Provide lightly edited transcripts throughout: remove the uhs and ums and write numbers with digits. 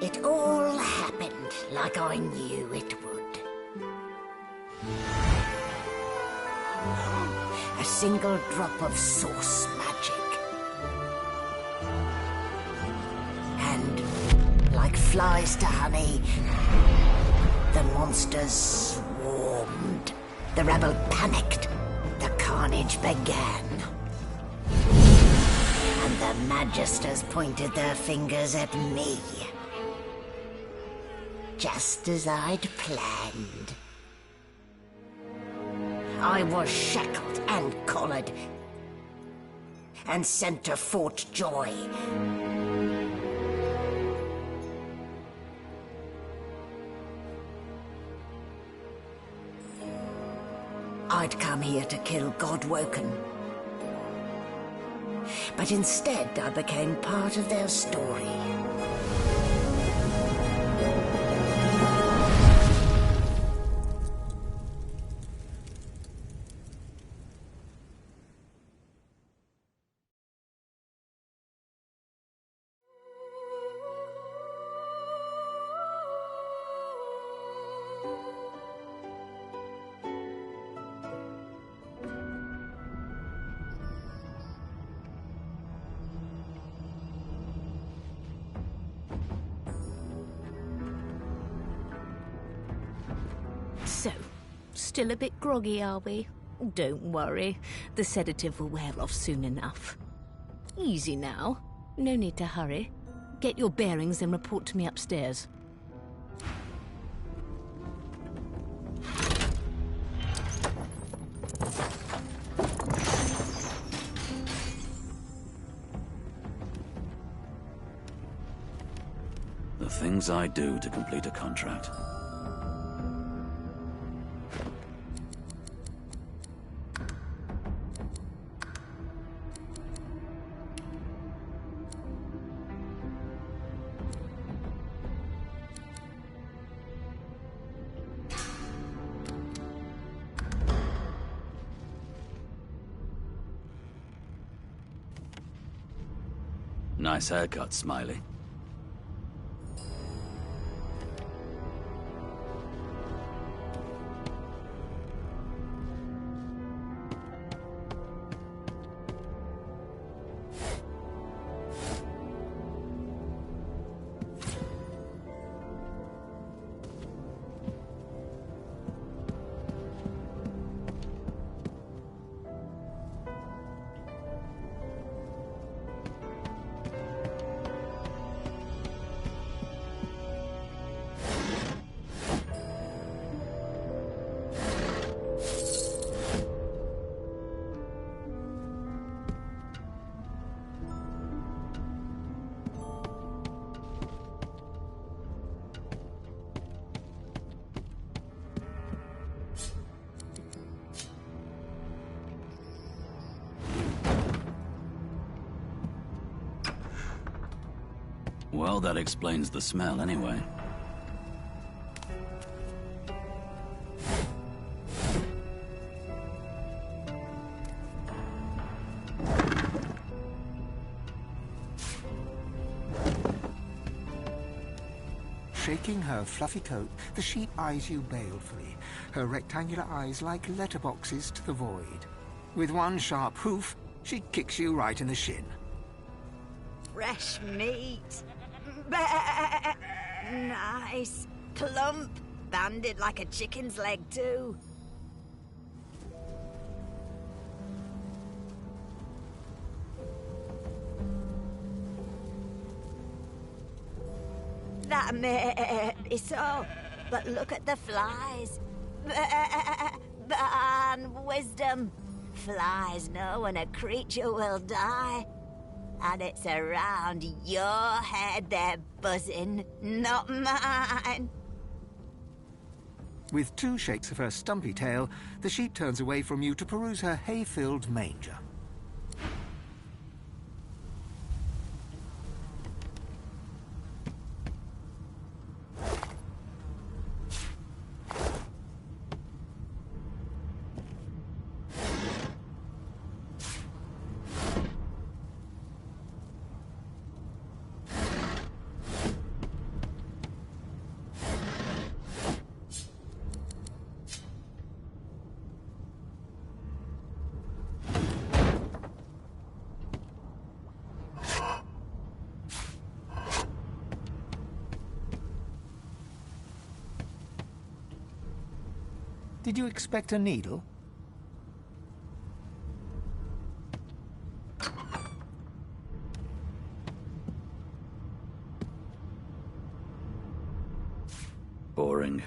It all happened like I knew it would. A single drop of source magic. And, like flies to honey, the monsters swarmed. The rebel panicked. The carnage began. And the Magisters pointed their fingers at me. Just as I'd planned. I was shackled and collared, and sent to Fort Joy. I'd come here to kill Godwoken. But instead, I became part of their story. So, still a bit groggy, are we? Don't worry, the sedative will wear off soon enough. Easy now, no need to hurry. Get your bearings and report to me upstairs. The things I do to complete a contract. Nice haircut, Smiley. Well, that explains the smell, anyway. Shaking her fluffy coat, the sheep eyes you balefully, her rectangular eyes like letterboxes to the void. With one sharp hoof, she kicks you right in the shin. Fresh meat. Nice. Plump. Banded like a chicken's leg, too. That may be so, but look at the flies. And wisdom. Flies know when a creature will die. And it's around your head they're buzzing, not mine. With two shakes of her stumpy tail, the sheep turns away from you to peruse her hay-filled manger. Did you expect a needle? Boring.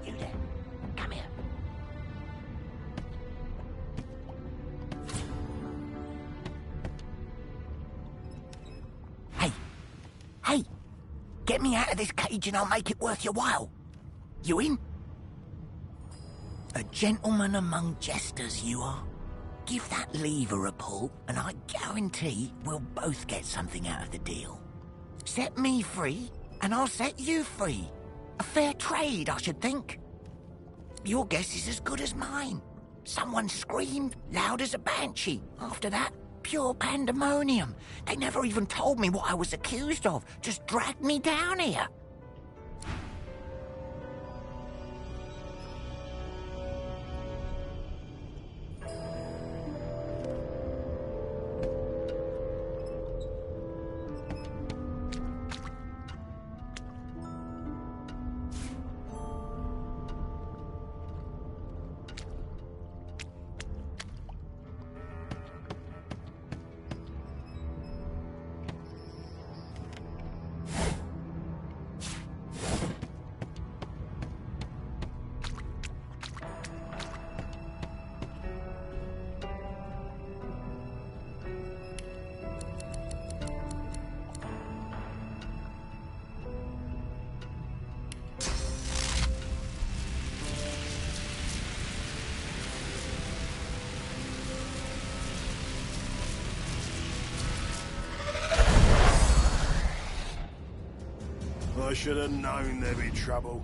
You there. Come here. Hey. Hey. Get me out of this cage and I'll make it worth your while. You in? A gentleman among jesters, you are. Give that lever a pull, and I guarantee we'll both get something out of the deal. Set me free, and I'll set you free. A fair trade, I should think. Your guess is as good as mine. Someone screamed loud as a banshee. After that, pure pandemonium. They never even told me what I was accused of. Just dragged me down here. I should have known there'd be trouble.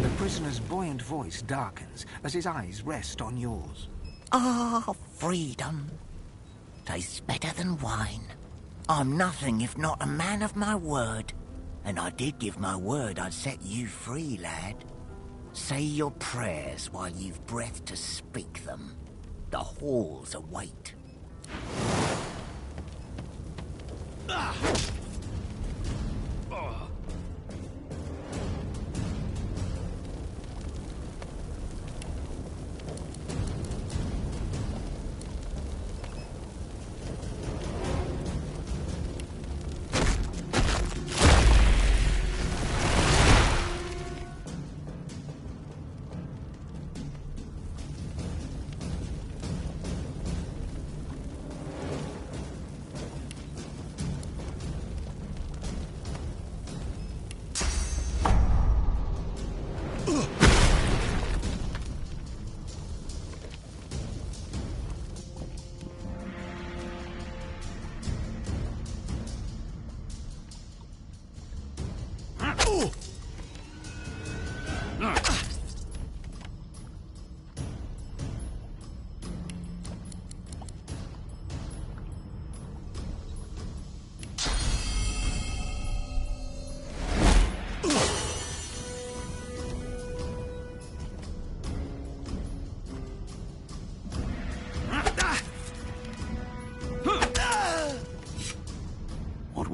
The prisoner's buoyant voice darkens as his eyes rest on yours. Ah, freedom. Tastes better than wine. I'm nothing if not a man of my word. And I did give my word I'd set you free, lad. Say your prayers while you've breath to speak them. The halls await.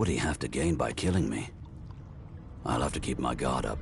would he have to gain by killing me? I'll have to keep my guard up.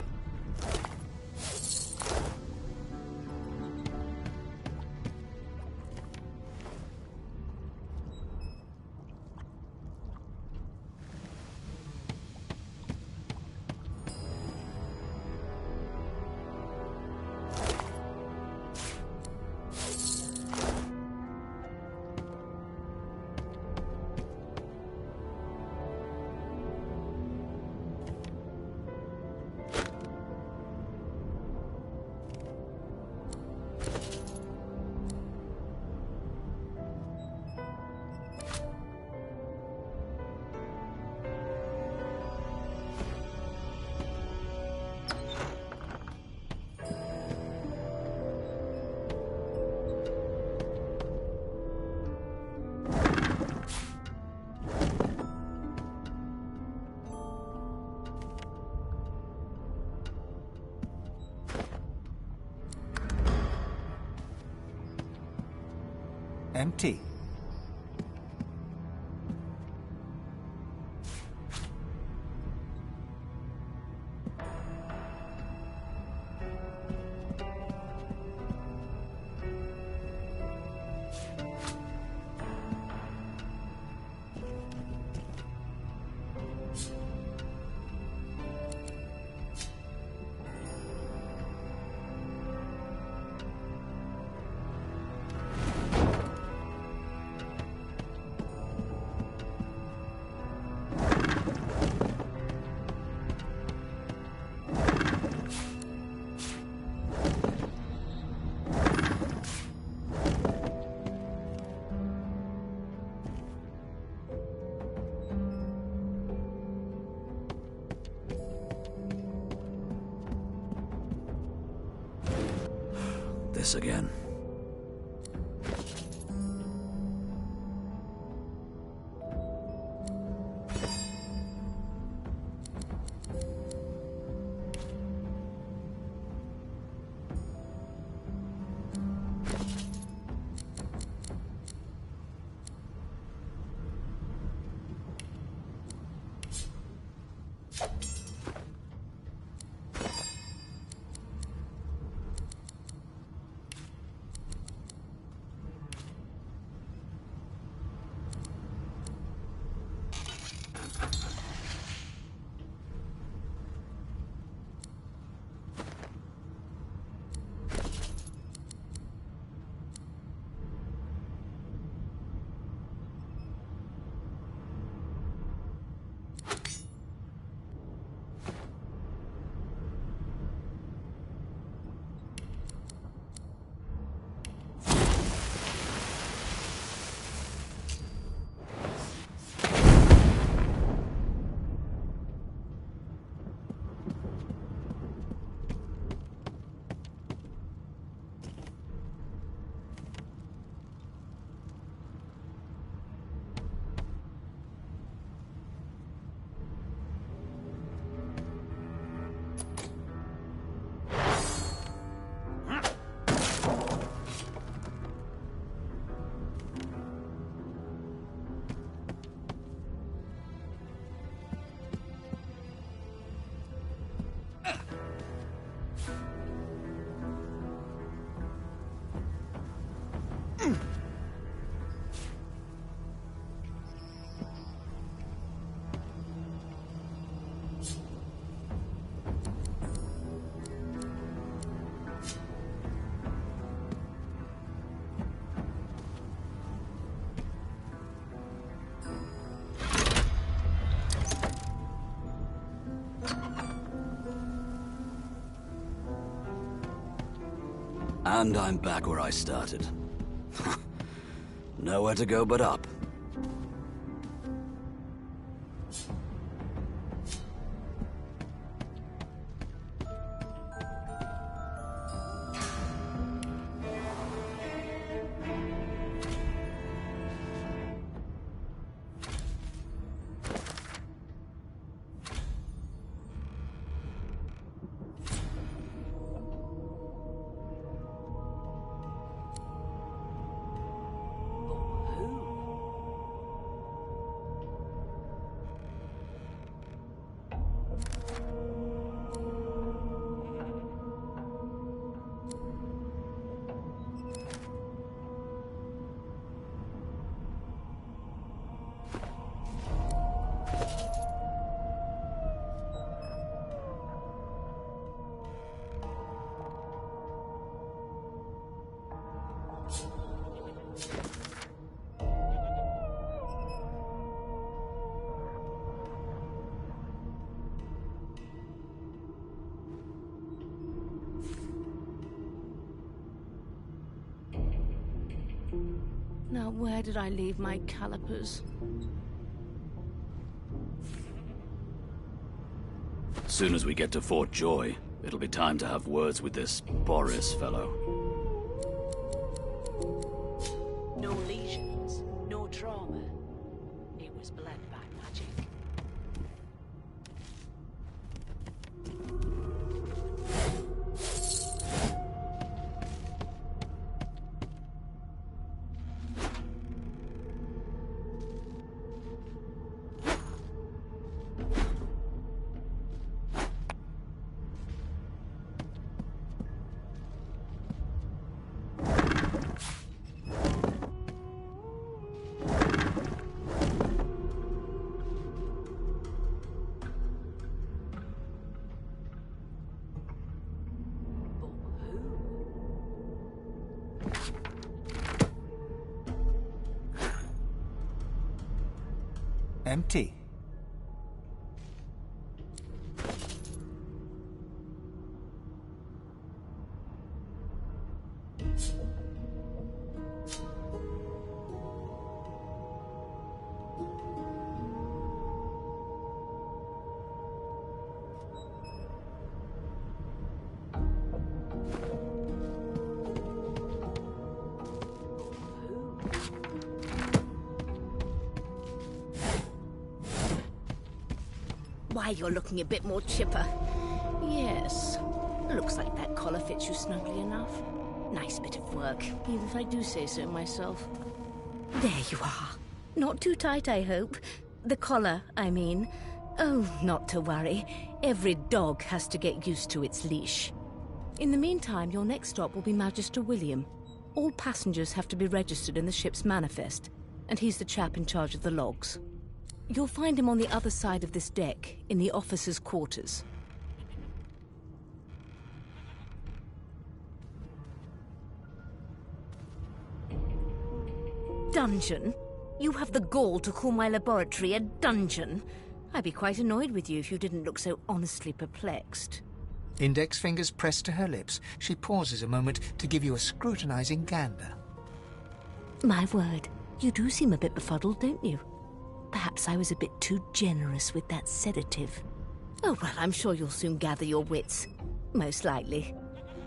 Empty. This again. And I'm back where I started. Nowhere to go but up. Now, where did I leave my calipers? Soon as we get to Fort Joy, it'll be time to have words with this Boris fellow. No lesions, no trauma. It was bled by magic. Empty. Why, you're looking a bit more chipper. Yes. Looks like that collar fits you snugly enough. Nice bit of work, even if I do say so myself. There you are. Not too tight, I hope. The collar, I mean. Oh, not to worry. Every dog has to get used to its leash. In the meantime, your next stop will be Magister William. All passengers have to be registered in the ship's manifest, and he's the chap in charge of the logs. You'll find him on the other side of this deck, in the officers' quarters. Dungeon? You have the gall to call my laboratory a dungeon? I'd be quite annoyed with you if you didn't look so honestly perplexed. Index fingers pressed to her lips, she pauses a moment to give you a scrutinizing gander. My word, you do seem a bit befuddled, don't you? Perhaps I was a bit too generous with that sedative. Oh, well, I'm sure you'll soon gather your wits. Most likely.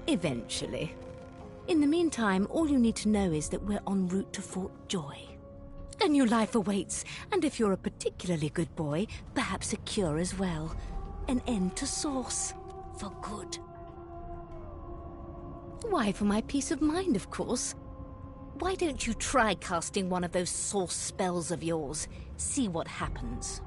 Eventually. In the meantime, all you need to know is that we're en route to Fort Joy. A new life awaits, and if you're a particularly good boy, perhaps a cure as well. An end to sauce. For good. Why, for my peace of mind, of course. Why don't you try casting one of those sauce spells of yours? See what happens.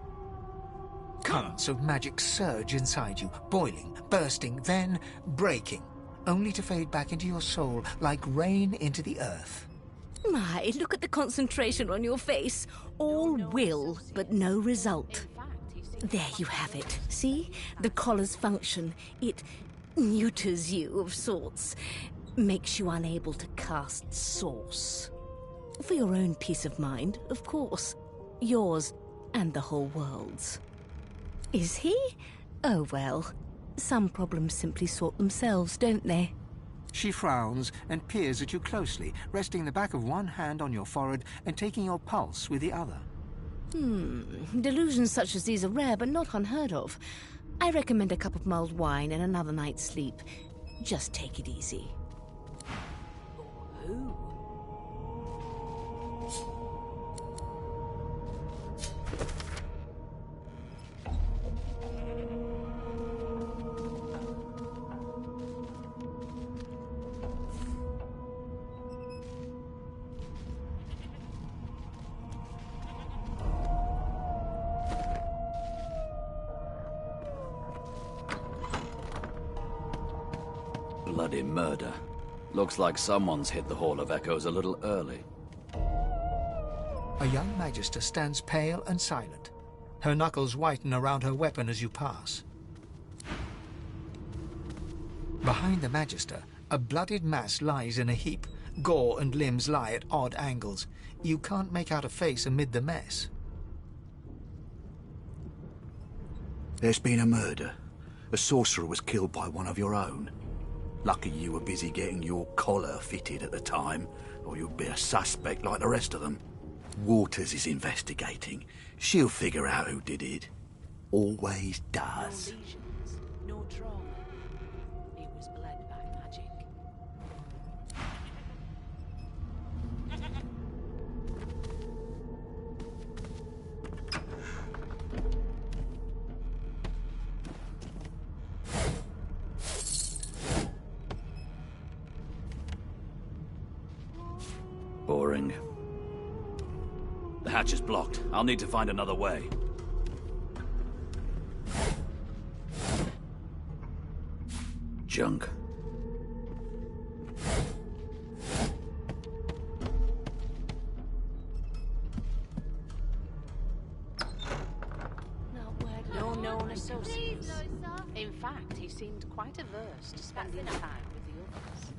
Currents of magic surge inside you, boiling, bursting, then breaking, only to fade back into your soul like rain into the earth. My, look at the concentration on your face. All will, but no result. There you have it. See? The collar's function. It neuters you of sorts. Makes you unable to cast sauce. For your own peace of mind, of course. Yours and the whole world's. Is he? Oh well. Some problems simply sort themselves, don't they? She frowns and peers at you closely, resting the back of one hand on your forehead and taking your pulse with the other. Delusions such as these are rare, but not unheard of. I recommend a cup of mulled wine and another night's sleep. Just take it easy. Who? Bloody murder. Looks like someone's hit the Hall of Echoes a little early. A young magister stands pale and silent. Her knuckles whiten around her weapon as you pass. Behind the magister, a bloodied mass lies in a heap. Gore and limbs lie at odd angles. You can't make out a face amid the mess. There's been a murder. A sorcerer was killed by one of your own. Lucky you were busy getting your collar fitted at the time, or you'd be a suspect like the rest of them. Waters is investigating. She'll figure out who did it. Always does. No lesions, no trauma. It was bled by magic. Boring. The hatch is blocked. I'll need to find another way. Junk. No known associates. In fact, he seemed quite averse to spending time with the others.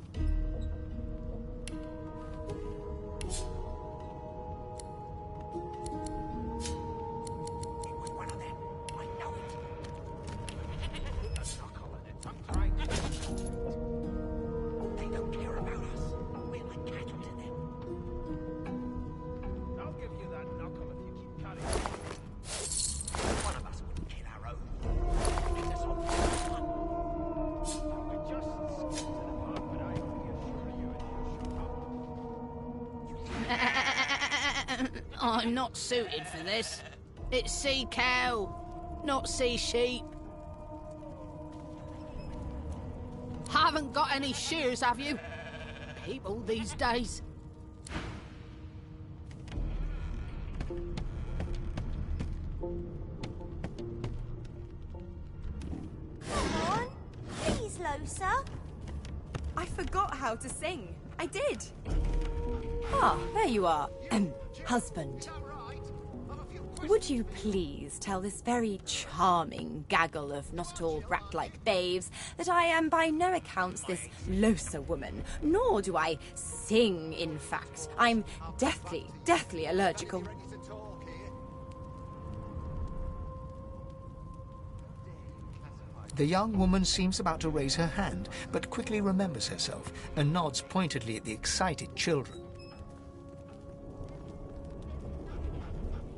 I'm not suited for this. It's sea cow, not sea sheep. Haven't got any shears, have you? People these days. Come on, please, Losa. I forgot how to sing. I did. Ah, there you are. Husband. Would you please tell this very charming gaggle of not at all brat-like babes that I am by no accounts this Losa woman, nor do I sing, in fact. I'm deathly allergical. The young woman seems about to raise her hand, but quickly remembers herself and nods pointedly at the excited children.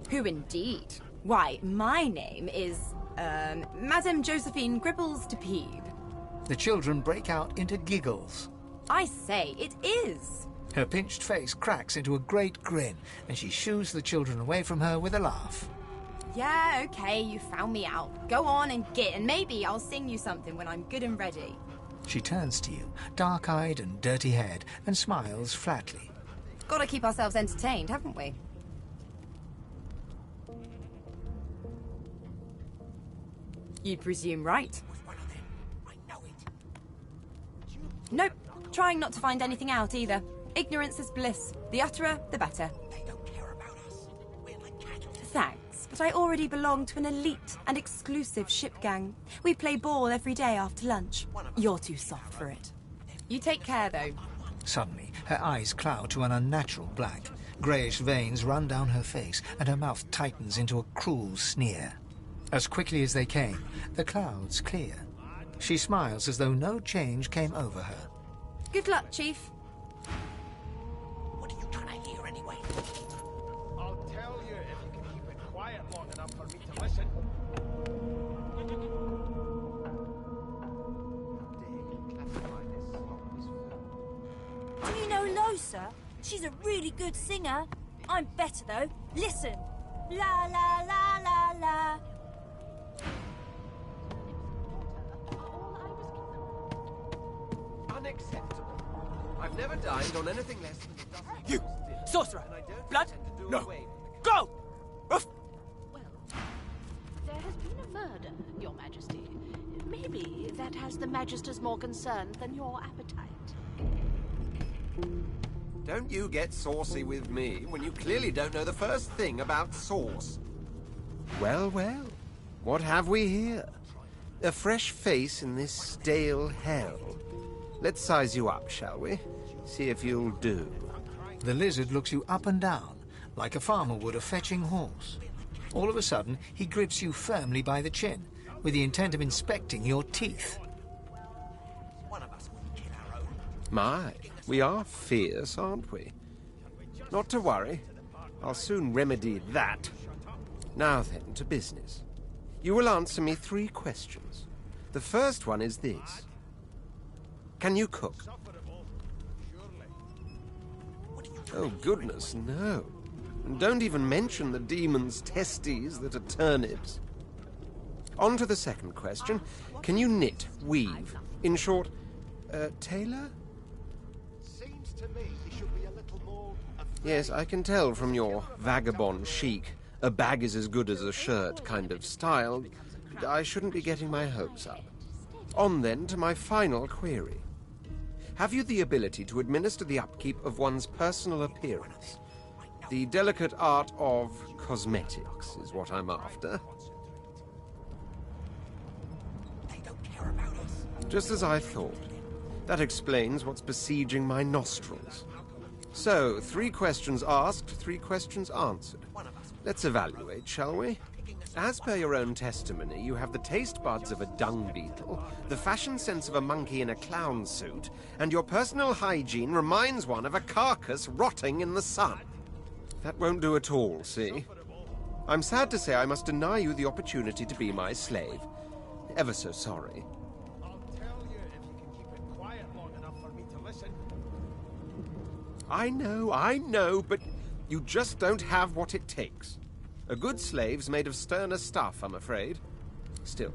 Who indeed? Why, my name is, Madame Josephine Gribbles de Peeb. The children break out into giggles. I say, it is. Her pinched face cracks into a great grin, and she shoos the children away from her with a laugh. Yeah, okay, you found me out. Go on and git, and maybe I'll sing you something when I'm good and ready. She turns to you, dark-eyed and dirty-haired, and smiles flatly. Gotta keep ourselves entertained, haven't we? You'd presume right. Nope, trying not to find anything out either. Ignorance is bliss. The utterer, the better. Thanks, but I already belong to an elite and exclusive ship gang. We play ball every day after lunch. You're too soft for it. You take care, though. Suddenly, her eyes cloud to an unnatural black. Greyish veins run down her face, and her mouth tightens into a cruel sneer. As quickly as they came, the clouds clear. She smiles as though no change came over her. Good luck, Chief. What are you trying to hear anyway? I'll tell you if you can keep it quiet long enough for me to listen. Do you know Losa? She's a really good singer. I'm better, though. Listen. La la la la la. Unacceptable. I've never dined on anything less than a dozen. You! Sorcerer! And I don't Blood! intend to do No! away with the Go! Ruff! Well, there has been a murder, Your Majesty. Maybe that has the Magisters more concerned than your appetite. Don't you get saucy with me when you clearly don't know the first thing about sauce. Well, well, what have we here? A fresh face in this stale hell. Let's size you up, shall we? See if you'll do. The lizard looks you up and down, like a farmer would a fetching horse. All of a sudden, he grips you firmly by the chin, with the intent of inspecting your teeth. My, we are fierce, aren't we? Not to worry. I'll soon remedy that. Now then, to business. You will answer me 3 questions. The first one is this. Can you cook? Oh, goodness, no. And don't even mention the demon's testes that are turnips. On to the second question. Can you knit, weave? In short, tailor? Seems to me he should be a little more... Yes, I can tell from your vagabond chic, a bag is as good as a shirt kind of style. I shouldn't be getting my hopes up. On then to my final query. Have you the ability to administer the upkeep of one's personal appearance? The delicate art of cosmetics is what I'm after. Just as I thought. That explains what's besieging my nostrils. So, 3 questions asked, 3 questions answered. Let's evaluate, shall we? As per your own testimony, you have the taste buds of a dung beetle, the fashion sense of a monkey in a clown suit, and your personal hygiene reminds one of a carcass rotting in the sun. That won't do at all, see? I'm sad to say I must deny you the opportunity to be my slave. Ever so sorry. I'll tell you if you can keep it quiet long enough for me to listen. I know, but you just don't have what it takes. A good slave's made of sterner stuff, I'm afraid. Still,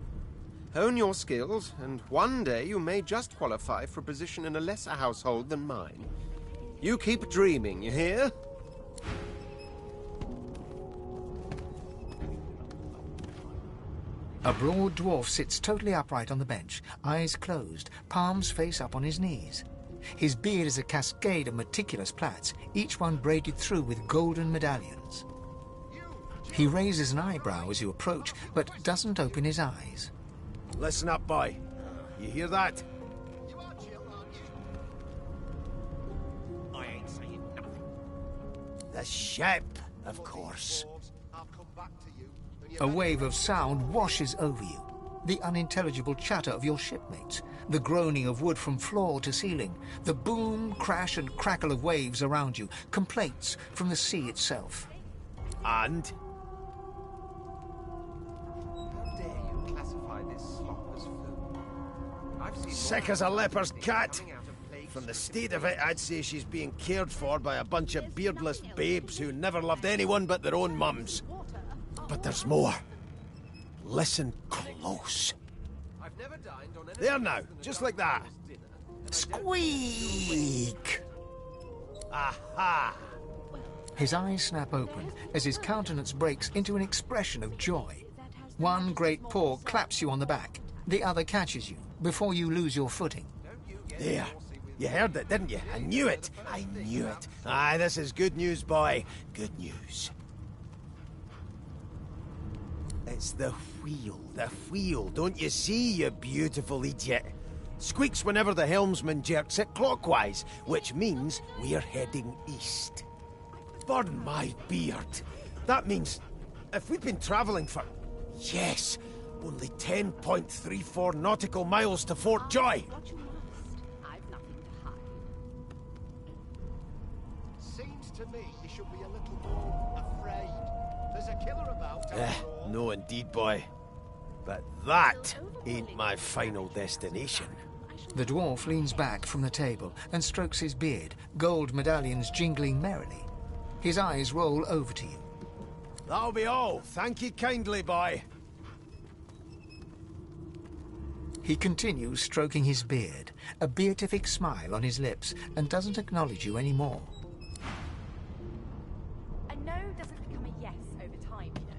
hone your skills, and one day you may just qualify for a position in a lesser household than mine. You keep dreaming, you hear? A broad dwarf sits totally upright on the bench, eyes closed, palms face up on his knees. His beard is a cascade of meticulous plaits, each one braided through with golden medallions. He raises an eyebrow as you approach, but doesn't open his eyes. Listen up, boy. You hear that? I ain't saying nothing. The ship, of course. A wave of sound washes over you. The unintelligible chatter of your shipmates, the groaning of wood from floor to ceiling, the boom, crash and crackle of waves around you, complaints from the sea itself. And? How dare you classify this slop as food? I've seen Sick as a leper's cat. From the state of it, I'd say she's being cared for by a bunch of beardless babes who never loved anyone but their own mums. But there's more. Listen close. There now, just like that. Squeak! Aha! His eyes snap open as his countenance breaks into an expression of joy. One great paw claps you on the back. The other catches you before you lose your footing. There. You heard it, didn't you? I knew it. I knew it. Aye, this is good news, boy. Good news. It's the wheel, don't you see, you beautiful idiot? Squeaks whenever the helmsman jerks it clockwise, which means we're heading east. Burn my beard. That means if we'd been travelling for, yes, only 10.34 nautical miles to Fort Joy. Seems to me he should be a little more afraid. There's a killer about. No indeed, boy. But that ain't my final destination. The dwarf leans back from the table and strokes his beard, gold medallions jingling merrily. His eyes roll over to you. That'll be all. Thank you kindly, boy. He continues stroking his beard, a beatific smile on his lips, and doesn't acknowledge you anymore. A no doesn't become a yes over time, you know.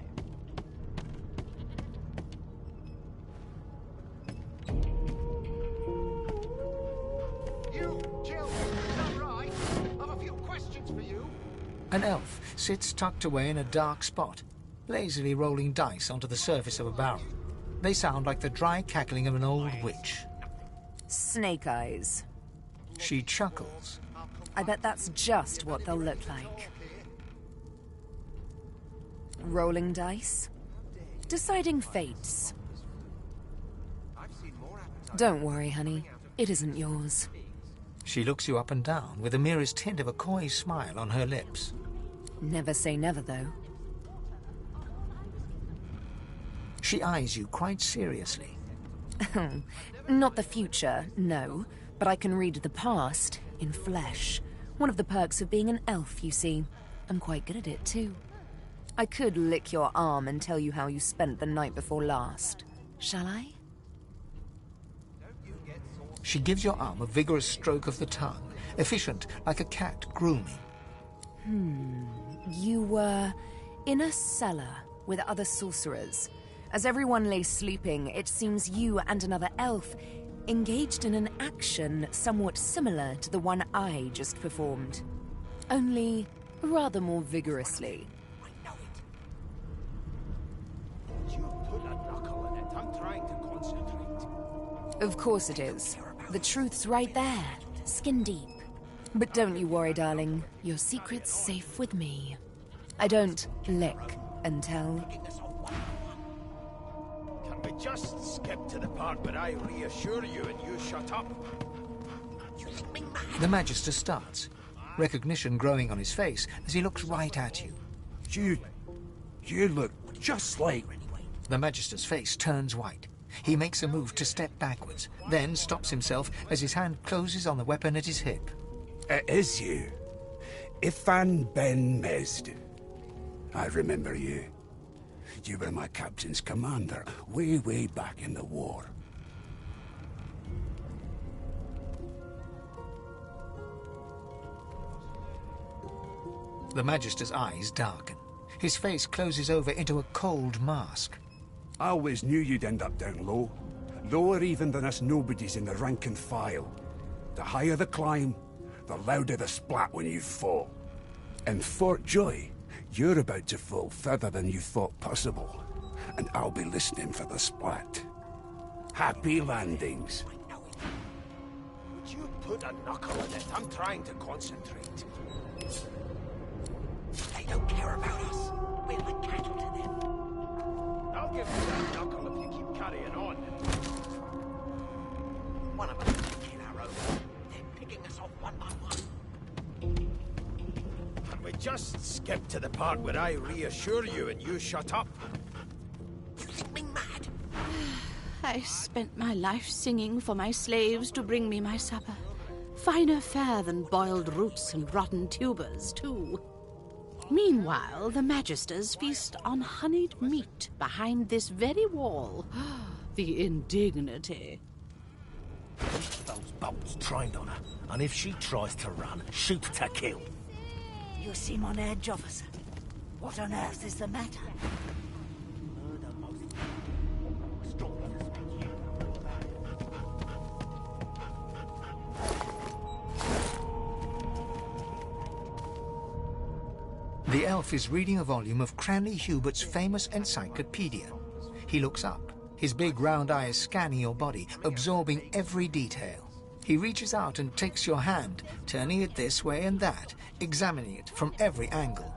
You, Jill, is that right? I've a few questions. An elf sits tucked away in a dark spot, lazily rolling dice onto the surface of a barrel. They sound like the dry cackling of an old witch. Snake eyes. She chuckles. I bet that's just what they'll look like. Rolling dice. Deciding fates. Don't worry, honey. It isn't yours. She looks you up and down with the merest hint of a coy smile on her lips. Never say never, though. She eyes you quite seriously. Not the future, no. But I can read the past in flesh. One of the perks of being an elf, you see. I'm quite good at it, too. I could lick your arm and tell you how you spent the night before last. Shall I? She gives your arm a vigorous stroke of the tongue, efficient like a cat grooming. You were in a cellar with other sorcerers. As everyone lay sleeping, it seems you and another elf engaged in an action somewhat similar to the one I just performed. Only rather more vigorously. You put a knuckle in it. I'm trying to concentrate. Of course it is. The truth's right there, skin deep. But don't you worry, darling. Your secret's safe with me. I don't lick and tell. Can we just skip to the part where I reassure you and you shut up? The Magister starts, recognition growing on his face as he looks right at you. You look just like... The Magister's face turns white. He makes a move to step backwards, then stops himself as his hand closes on the weapon at his hip. It is you. Ifan Ben Mesd. I remember you. You were my captain's commander way back in the war. The Magister's eyes darken. His face closes over into a cold mask. I always knew you'd end up down low. Lower even than us nobodies in the rank and file. The higher the climb, the louder the splat when you fall. In Fort Joy, you're about to fall further than you thought possible. And I'll be listening for the splat. Happy landings. Would you put a knuckle in it? I'm trying to concentrate. They don't care about us. We're like cattle to them. I'll give you that knuckle if you keep carrying on. One of us will kill our own. They're picking us off one by one. Can we just skip to the part where I reassure you and you shut up? You think me mad? I spent my life singing for my slaves to bring me my supper. Finer fare than boiled roots and rotten tubers, too. Meanwhile, the Magisters feast on honeyed meat behind this very wall. The indignity. Those bolts trained on her, and if she tries to run, shoot to kill. You seem on edge, officer. What on earth is the matter? The elf is reading a volume of Cranley Hubert's famous encyclopedia. He looks up, his big round eyes scanning your body, absorbing every detail. He reaches out and takes your hand, turning it this way and that, examining it from every angle.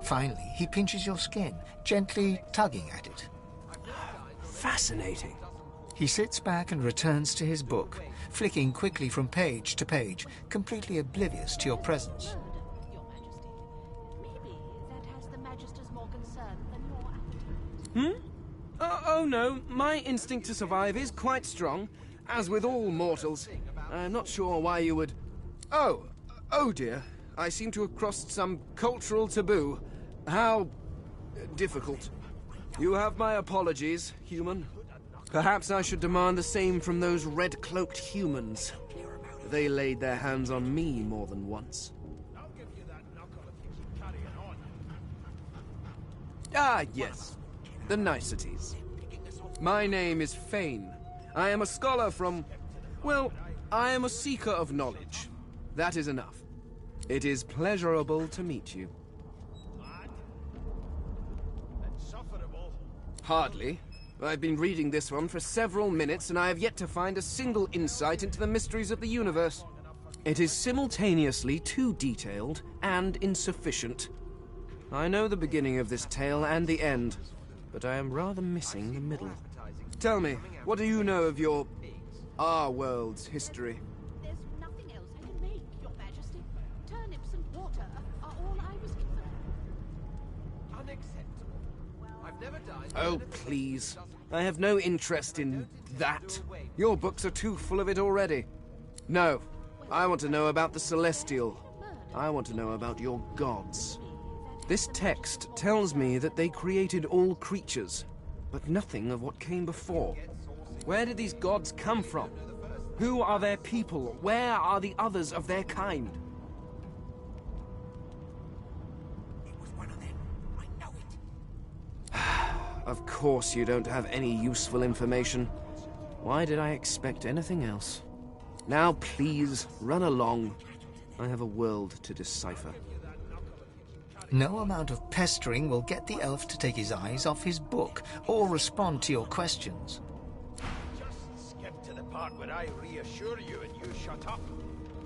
Finally, he pinches your skin, gently tugging at it. Fascinating. He sits back and returns to his book, flicking quickly from page to page, completely oblivious to your presence. Oh no, my instinct to survive is quite strong, as with all mortals. I'm not sure why you would... Oh dear, I seem to have crossed some cultural taboo. How... difficult. You have my apologies, human. Perhaps I should demand the same from those red-cloaked humans. They laid their hands on me more than once. Ah, yes. The niceties. My name is Fane. I am a scholar from... well, I am a seeker of knowledge. That is enough. It is pleasurable to meet you. Hardly. I've been reading this one for several minutes, and I have yet to find a single insight into the mysteries of the universe. It is simultaneously too detailed and insufficient. I know the beginning of this tale and the end, but I am rather missing the middle. Tell me, what do you know of our world's history? There's nothing else I can make, Your Majesty. Turnips and water are all I was given. Unacceptable. I've never died. Oh, please. I have no interest in that. Your books are too full of it already. No, I want to know about the Celestial. I want to know about your gods. This text tells me that they created all creatures, but nothing of what came before. Where did these gods come from? Who are their people? Where are the others of their kind? It was one of them. I know it. Of course you don't have any useful information. Why did I expect anything else? Now please, run along. I have a world to decipher. No amount of pestering will get the elf to take his eyes off his book or respond to your questions. Just skip to the part where I reassure you and you shut up.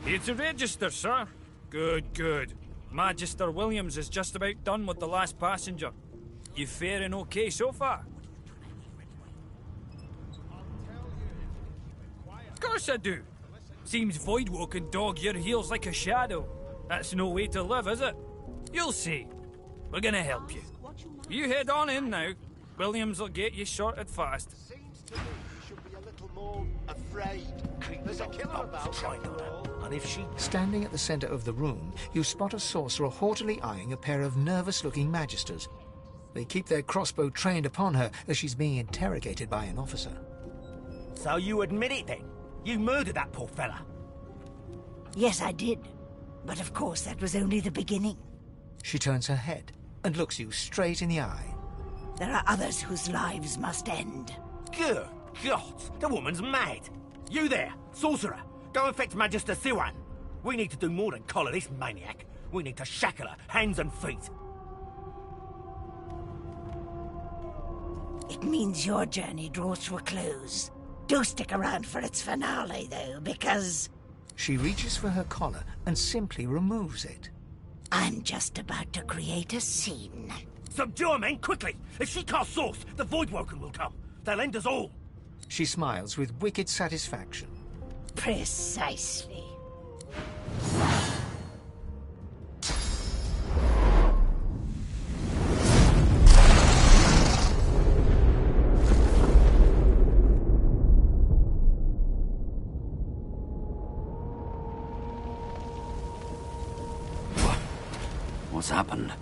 Here to register, sir. Good, good. Magister Williams is just about done with the last passenger. You faring okay so far? Of course I do. Seems Voidwalk can dog your heels like a shadow. That's no way to live, is it? You'll see. We're gonna help you. You head on in now. Williams will get you sorted fast. Seems to me you should be a little more afraid. There's a killer about. And if she... Standing at the center of the room, you spot a sorcerer haughtily eyeing a pair of nervous-looking magisters. They keep their crossbow trained upon her as she's being interrogated by an officer. So you admit it then? You murdered that poor fella? Yes, I did. But of course, that was only the beginning. She turns her head and looks you straight in the eye. There are others whose lives must end. Good God, the woman's mad. You there, sorcerer, go and fetch Magister Siwan. We need to do more than collar this maniac. We need to shackle her, hands and feet. It means your journey draws to a close. Do stick around for its finale, though, because... She reaches for her collar and simply removes it. I'm just about to create a scene. Subdue her, men, quickly! If she casts Source, the Voidwoken will come. They'll end us all. She smiles with wicked satisfaction. Precisely. What's happened?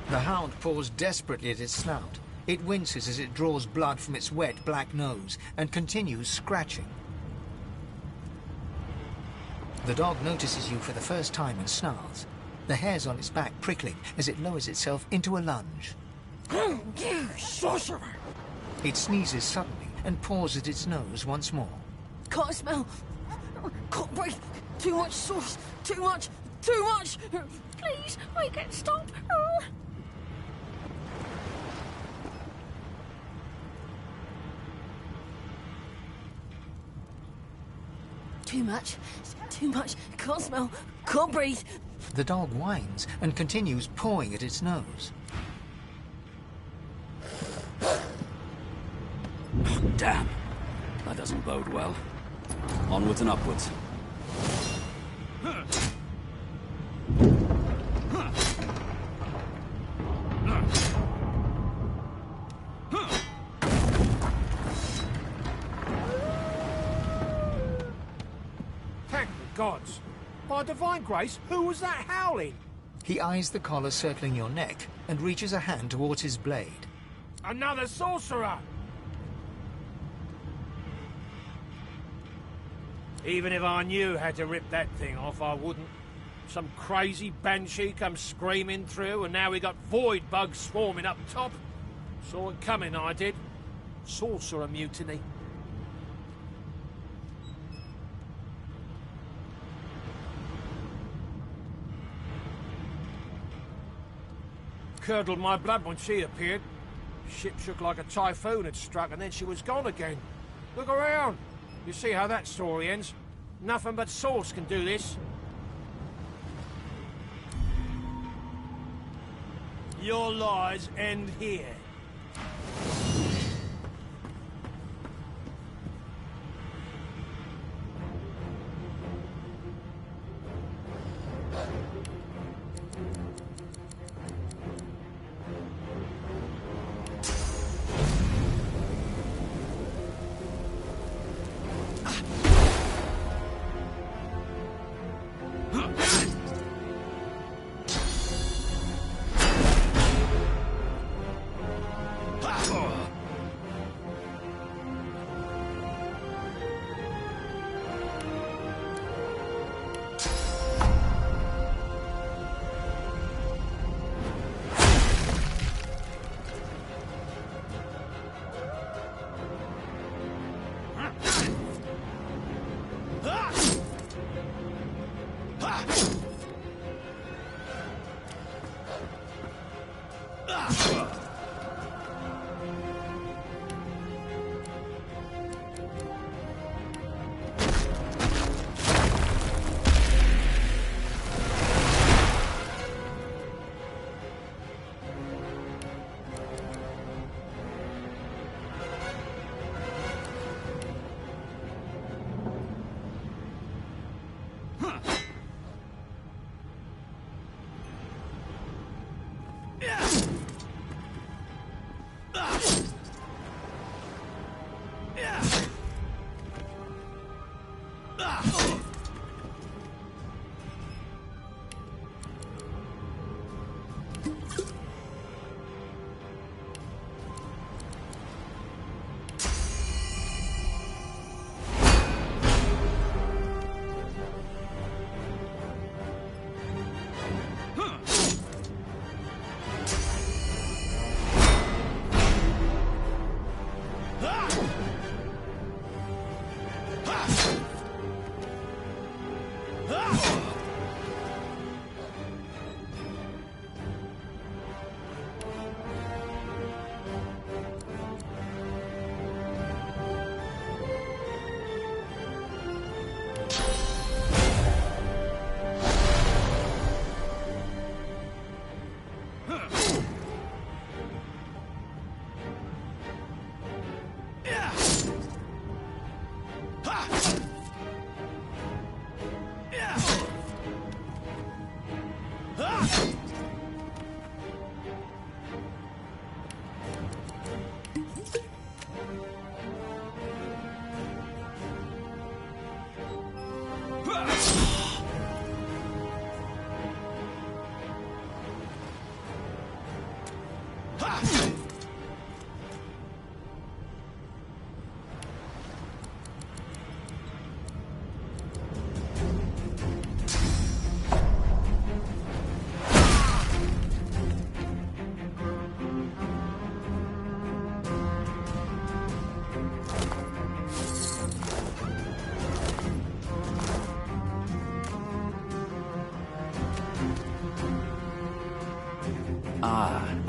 The hound paws desperately at its snout. It winces as it draws blood from its wet black nose and continues scratching. The dog notices you for the first time and snarls, the hairs on its back prickling as it lowers itself into a lunge. You sorcerer! It sneezes suddenly and paws at its nose once more. Can't smell. Can't breathe. Too much sauce. Too much. Too much. Please, make it stop. Too much. Too much. Can't smell. Can't breathe. The dog whines and continues pawing at its nose. Damn. That doesn't bode well. Onwards and upwards. Thank the gods. By divine grace, who was that howling? He eyes the collar circling your neck and reaches a hand towards his blade. Another sorcerer! Even if I knew how to rip that thing off, I wouldn't. Some crazy banshee comes screaming through, and now we got void bugs swarming up top. Saw it coming, I did. Sorcerer mutiny. Curdled my blood when she appeared. Ship shook like a typhoon had struck, and then she was gone again. Look around. You see how that story ends. Nothing but sauce can do this. Your lies end here.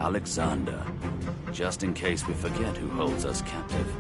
Alexander. Just in case we forget who holds us captive.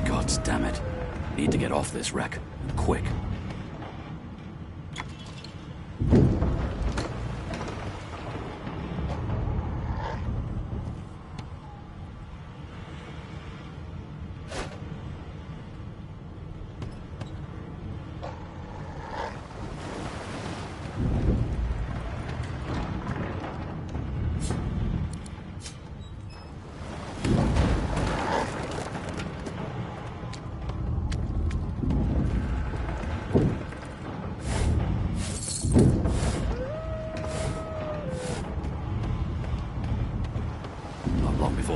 Gods damn it. Need to get off this wreck. Quick.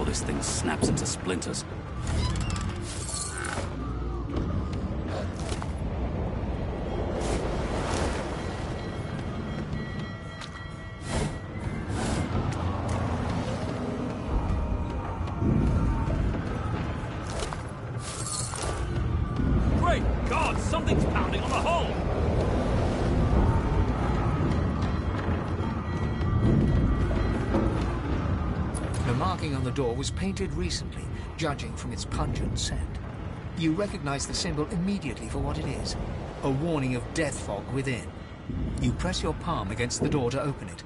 This thing snaps into splinters. Great God! Something's pounding on the hull! The marking on the door was painted recently, judging from its pungent scent. You recognize the symbol immediately for what it is, a warning of death fog within. You press your palm against the door to open it.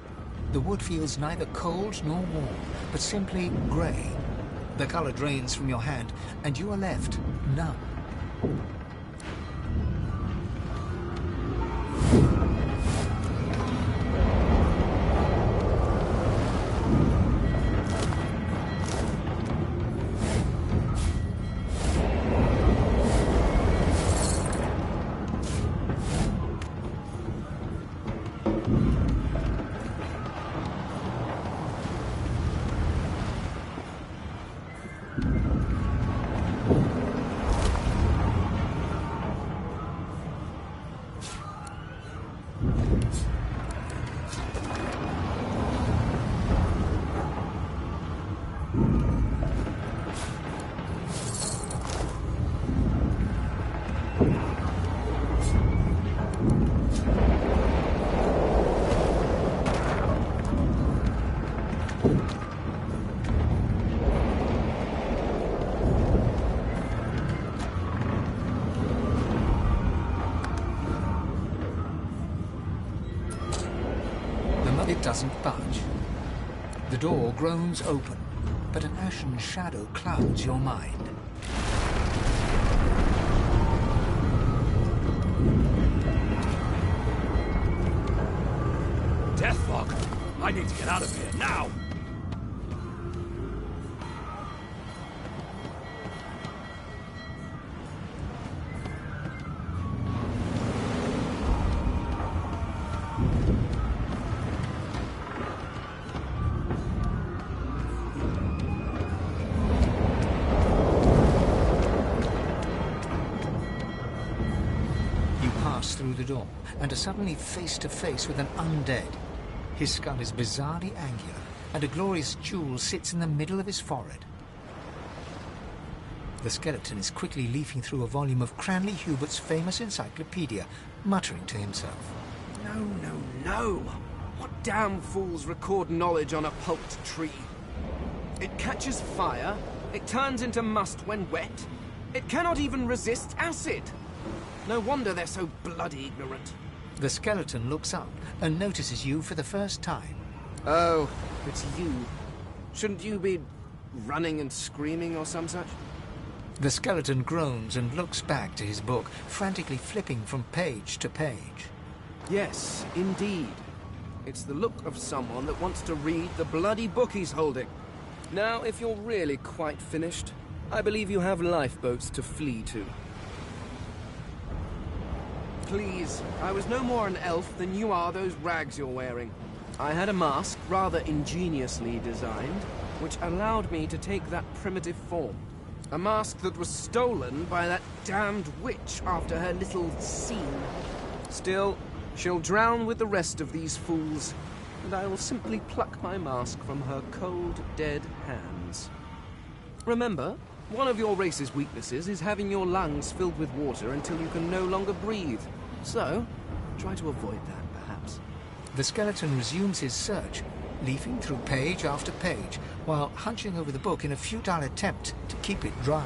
The wood feels neither cold nor warm, but simply grey. The color drains from your hand, and you are left numb. doesn't budge. The door groans open, but an ashen shadow clouds your mind. Deathlock! I need to get out of here now! Through the door and are suddenly face to face with an undead. His skull is bizarrely angular, and a glorious jewel sits in the middle of his forehead. The skeleton is quickly leafing through a volume of Cranley Hubert's famous encyclopedia, muttering to himself. No. What damn fools record knowledge on a pulped tree? It catches fire, it turns into must when wet, it cannot even resist acid. No wonder they're so bloody ignorant. The skeleton looks up and notices you for the first time. Oh, it's you. Shouldn't you be running and screaming or some such? The skeleton groans and looks back to his book, frantically flipping from page to page. Yes, indeed. It's the look of someone that wants to read the bloody book he's holding. Now, if you're really quite finished, I believe you have lifeboats to flee to. Please, I was no more an elf than you are those rags you're wearing. I had a mask, rather ingeniously designed, which allowed me to take that primitive form. A mask that was stolen by that damned witch after her little scene. Still, she'll drown with the rest of these fools, and I will simply pluck my mask from her cold, dead hands. Remember, one of your race's weaknesses is having your lungs filled with water until you can no longer breathe. So, try to avoid that, perhaps. The skeleton resumes his search, leafing through page after page, while hunching over the book in a futile attempt to keep it dry.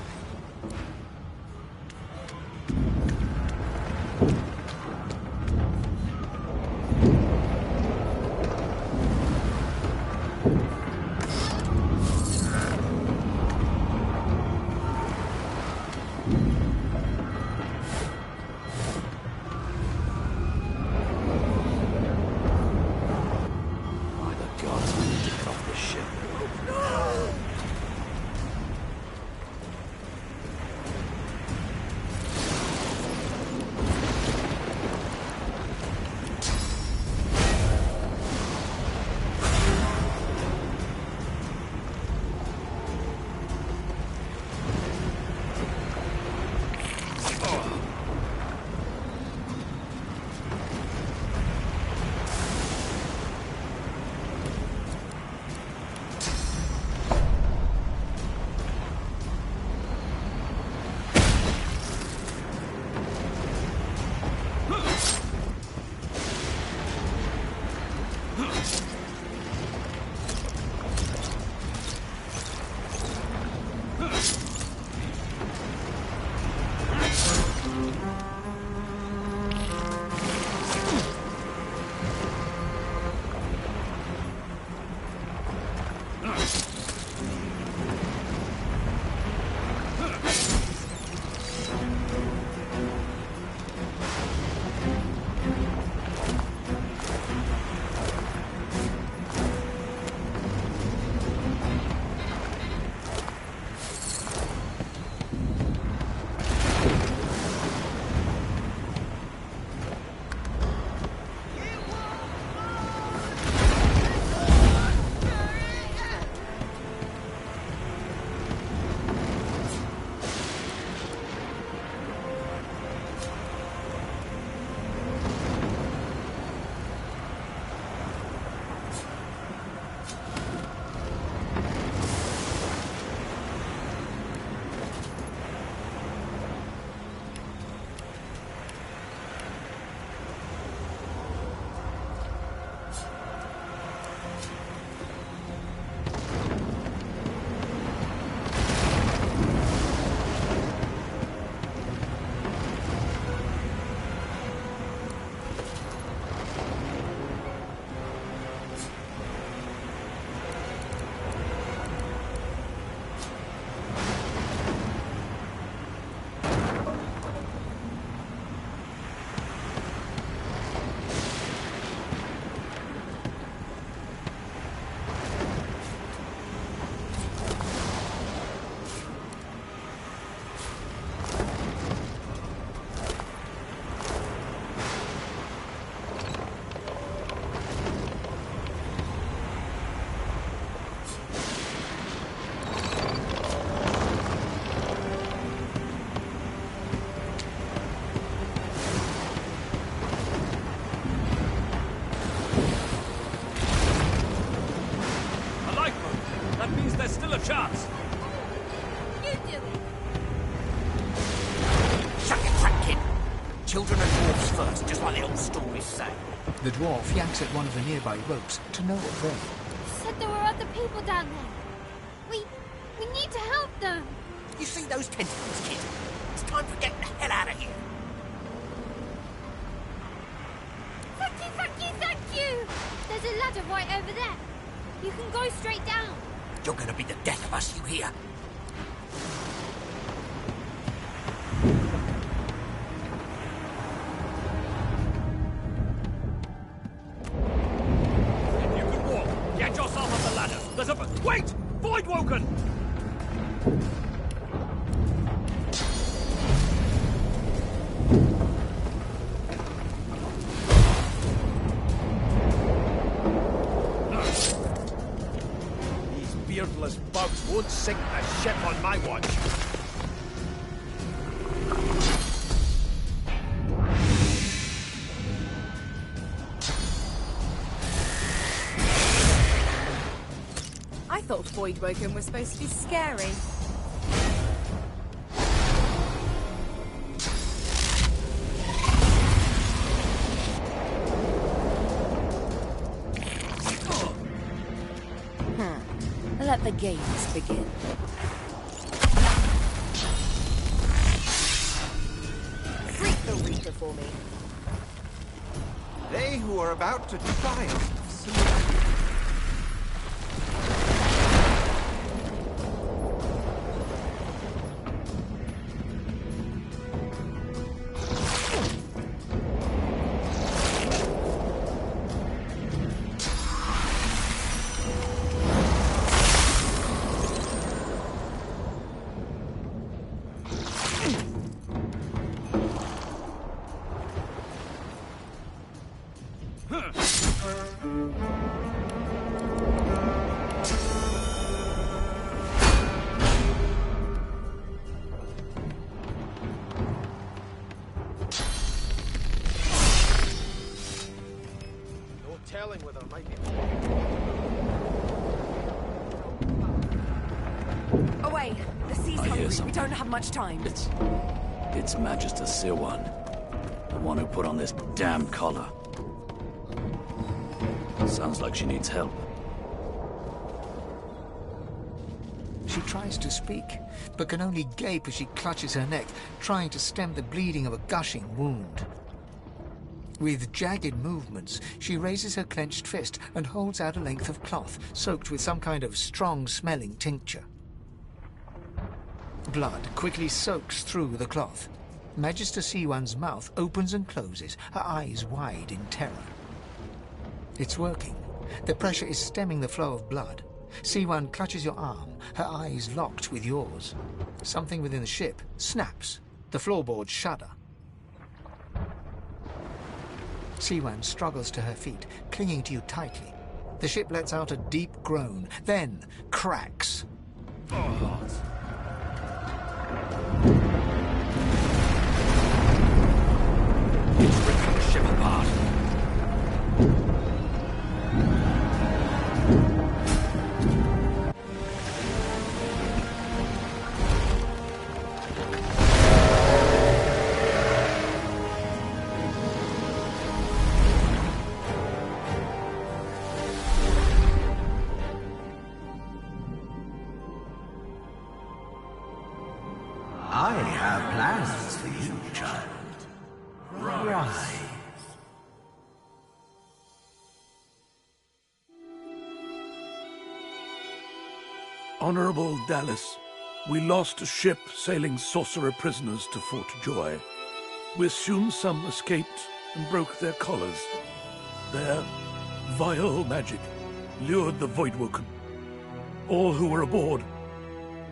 tale stories say. The dwarf yanks at one of the nearby ropes to no avail. Said there were other people down there. We need to help them. You see those tentacles, kid? It's time for getting the hell out of here. Thank you, thank you, thank you! There's a ladder right over there. You can go straight down. You're gonna be the death of us, you hear? If you can walk, get yourself up the ladder. There's a... Wait! Voidwoken! These beardless bugs won't sink a ship on my watch. I thought Voidwoken was supposed to be scary. Let the games begin. Freak the Reaper for me. They who are about to triumph. Telling whether I might be... Away! The sea's I hear hungry. We something. don't have much time. It's Magister Siwan, the one who put on this damn collar. Sounds like she needs help. She tries to speak, but can only gape as she clutches her neck, trying to stem the bleeding of a gushing wound. With jagged movements, she raises her clenched fist and holds out a length of cloth, soaked with some kind of strong-smelling tincture. Blood quickly soaks through the cloth. Magister Siwan's mouth opens and closes, her eyes wide in terror. It's working. The pressure is stemming the flow of blood. Siwan clutches your arm, her eyes locked with yours. Something within the ship snaps. The floorboards shudder. Siwan struggles to her feet, clinging to you tightly. The ship lets out a deep groan, then cracks. It's ripping the ship apart. I have plans for you, child. Rise. Honorable Dallas, we lost a ship sailing sorcerer prisoners to Fort Joy. We assume some escaped and broke their collars. Their vile magic lured the Voidwoken. All who were aboard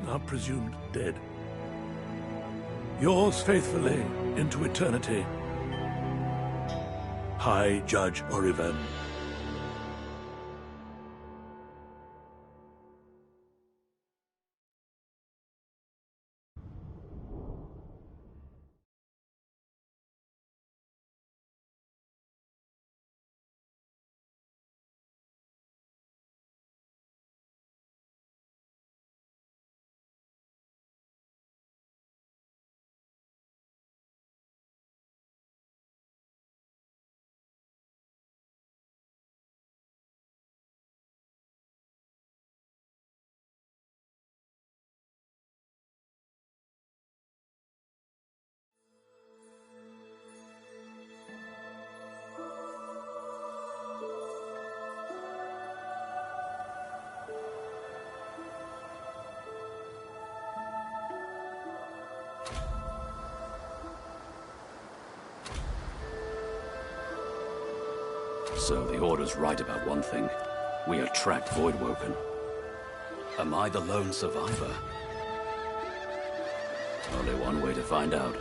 are presumed dead. Yours faithfully into eternity, High Judge Oriven. So the Order's right about one thing. We attract Voidwoken. Am I the lone survivor? Only one way to find out.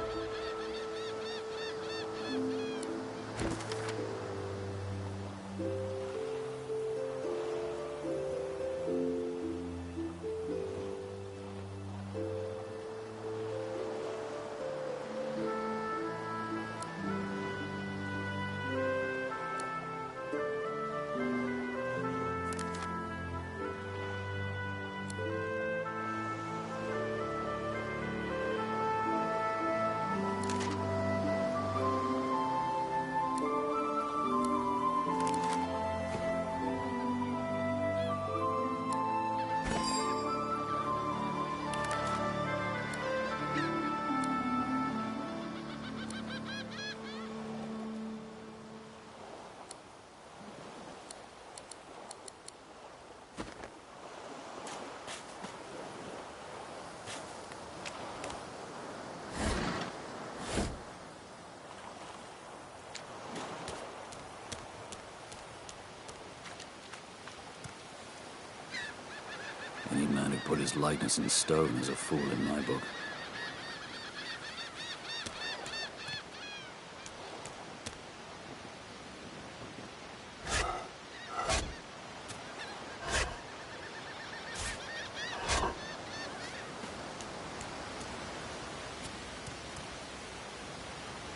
Any man who put his likeness in stone is a fool in my book.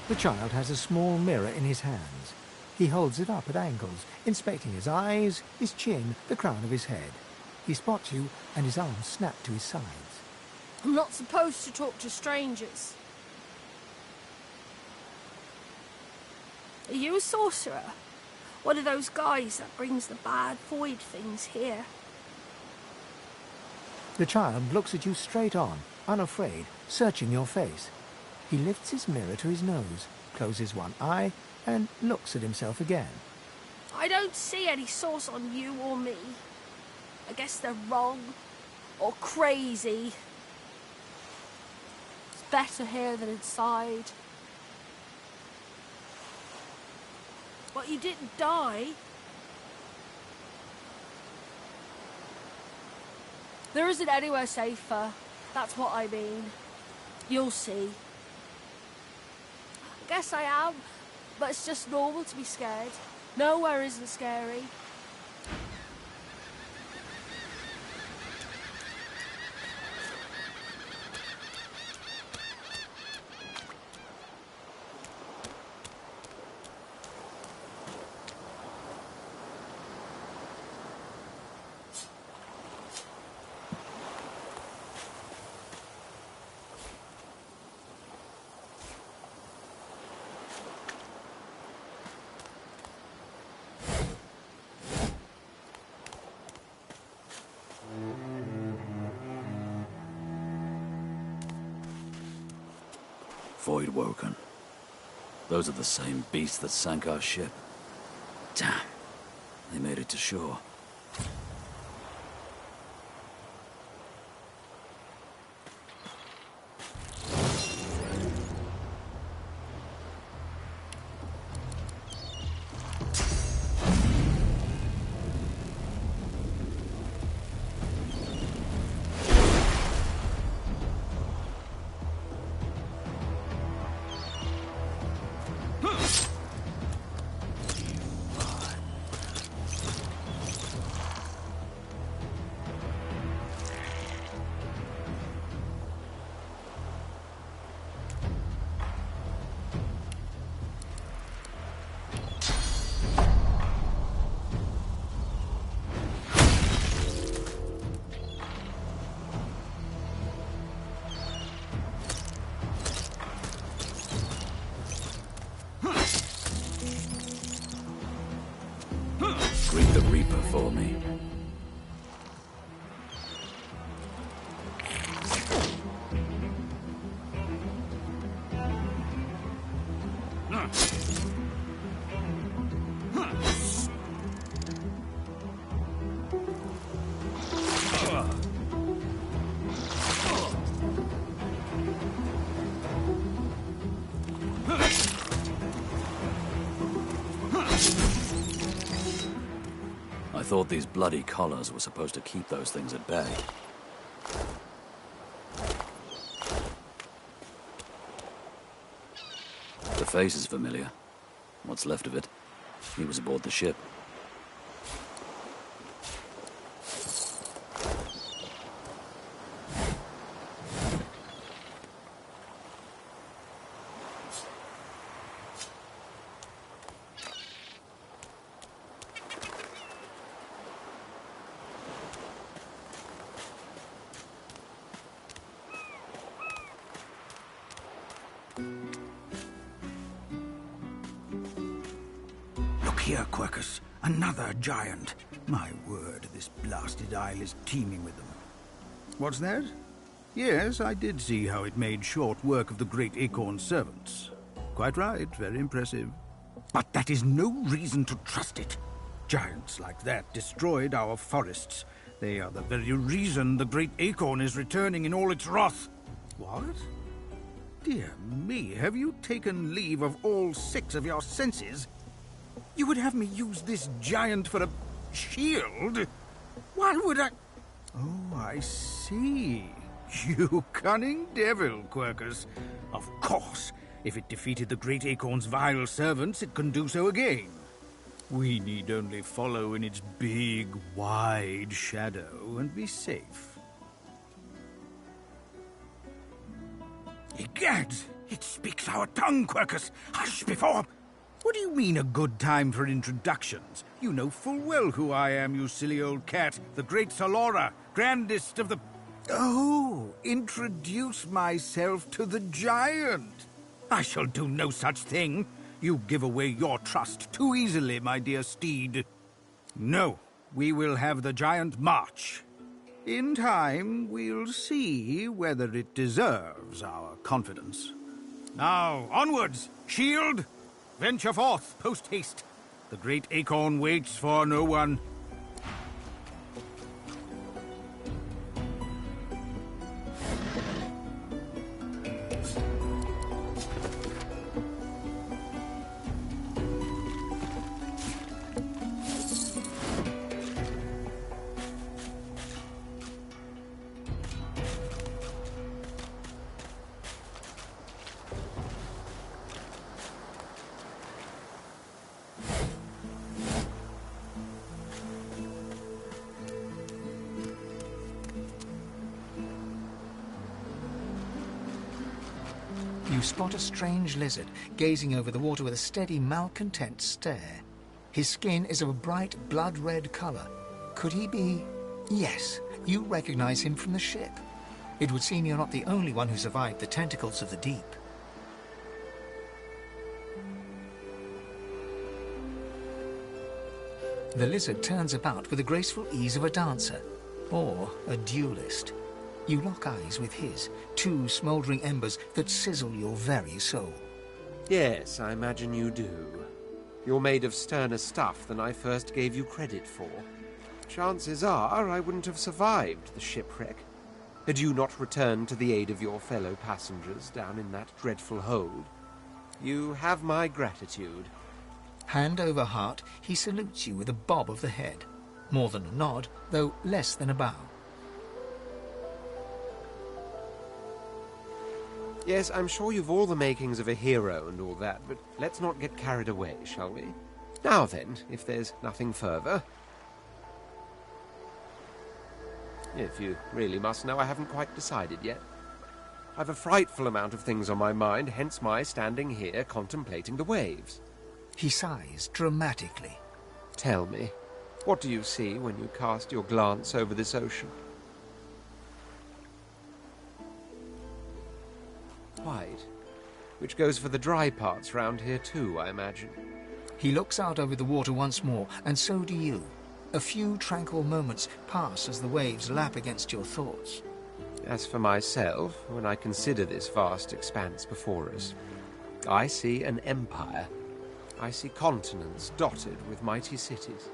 The child has a small mirror in his hands. He holds it up at angles, inspecting his eyes, his chin, the crown of his head. He spots you, and his arms snap to his sides. I'm not supposed to talk to strangers. Are you a sorcerer? One of those guys that brings the bad void things here? The child looks at you straight on, unafraid, searching your face. He lifts his mirror to his nose, closes one eye, and looks at himself again. I don't see any source on you or me. I guess they're wrong, or crazy. It's better here than inside. But you didn't die. There isn't anywhere safer. That's what I mean. You'll see. I guess I am, but it's just normal to be scared. Nowhere isn't scary. Voidwoken. Those are the same beasts that sank our ship. Damn. They made it to shore. Greet the Reaper for me. thought these bloody collars were supposed to keep those things at bay. The face is familiar. What's left of it? He was aboard the ship. Look here, Quercus. Another giant. My word, this blasted isle is teeming with them. What's that? Yes, I did see how it made short work of the great Acorn servants. Quite right, very impressive. But that is no reason to trust it. Giants like that destroyed our forests. They are the very reason the great Acorn is returning in all its wrath. What? Dear me, have you taken leave of all 6 of your senses? You would have me use this giant for a shield? Why would I... Oh, I see. You cunning devil, Quercus. Of course, if it defeated the great Acorn's vile servants, it can do so again. We need only follow in its big, wide shadow and be safe. Egad! It speaks our tongue, Quercus! Hush before... What do you mean, a good time for introductions? You know full well who I am, you silly old cat. The great Salora, grandest of the... Oh, introduce myself to the giant. I shall do no such thing. You give away your trust too easily, my dear steed. No, we will have the giant march. In time, we'll see whether it deserves our confidence. Now, onwards! Shield! Venture forth, post-haste. The great Acorn waits for no one. You spot a strange lizard, gazing over the water with a steady, malcontent stare. His skin is of a bright, blood-red colour. Could he be... Yes, you recognize him from the ship. It would seem you're not the only one who survived the tentacles of the deep. The lizard turns about with the graceful ease of a dancer, or a duelist. You lock eyes with his, 2 smouldering embers that sizzle your very soul. Yes, I imagine you do. You're made of sterner stuff than I first gave you credit for. Chances are I wouldn't have survived the shipwreck had you not returned to the aid of your fellow passengers down in that dreadful hold. You have my gratitude. Hand over heart, he salutes you with a bob of the head. More than a nod, though less than a bow. Yes, I'm sure you've all the makings of a hero and all that, but let's not get carried away, shall we? Now then, if there's nothing further... If you really must know, I haven't quite decided yet. I've a frightful amount of things on my mind, hence my standing here contemplating the waves. He sighs dramatically. Tell me, what do you see when you cast your glance over this ocean? White, which goes for the dry parts round here too, I imagine. He looks out over the water once more, and so do you. A few tranquil moments pass as the waves lap against your thoughts. As for myself, when I consider this vast expanse before us, I see an empire. I see continents dotted with mighty cities.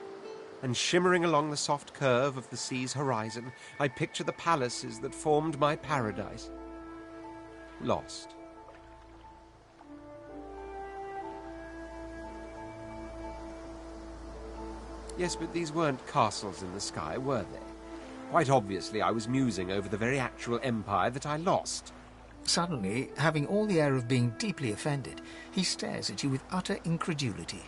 And shimmering along the soft curve of the sea's horizon, I picture the palaces that formed my paradise. Lost. Yes, but these weren't castles in the sky, were they? Quite obviously, I was musing over the very actual empire that I lost. Suddenly, having all the air of being deeply offended, he stares at you with utter incredulity.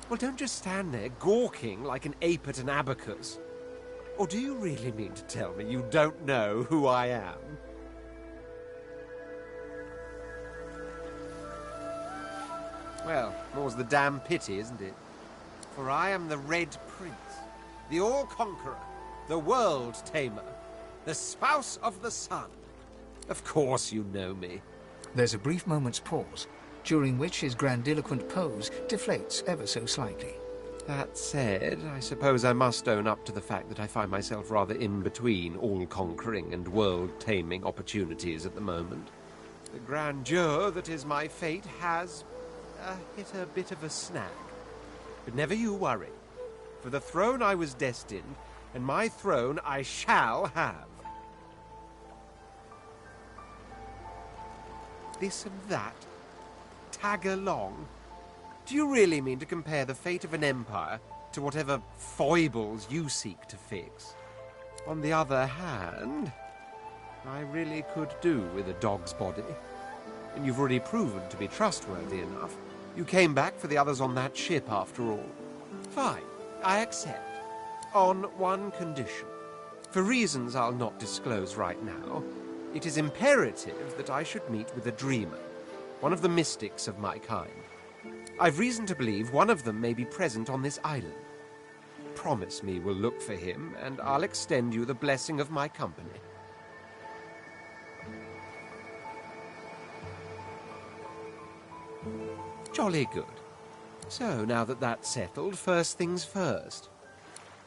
Well, don't just stand there gawking like an ape at an abacus. Or do you really mean to tell me you don't know who I am? Well, more's the damn pity, isn't it? For I am the Red Prince, the All-Conqueror, the World-Tamer, the Spouse of the Sun. Of course you know me. There's a brief moment's pause, during which his grandiloquent pose deflates ever so slightly. That said, I suppose I must own up to the fact that I find myself rather in between all-conquering and world-taming opportunities at the moment. The grandeur that is my fate has hit a bit of a snag. But never you worry. For the throne I was destined, and my throne I shall have. This and that. Tag along. Do you really mean to compare the fate of an empire to whatever foibles you seek to fix? On the other hand, I really could do with a dog's body. And you've already proven to be trustworthy enough. You came back for the others on that ship, after all. Fine, I accept. On one condition. For reasons I'll not disclose right now, it is imperative that I should meet with a dreamer, one of the mystics of my kind. I've reason to believe one of them may be present on this island. Promise me we'll look for him, and I'll extend you the blessing of my company. Jolly good. So, now that that's settled, first things first.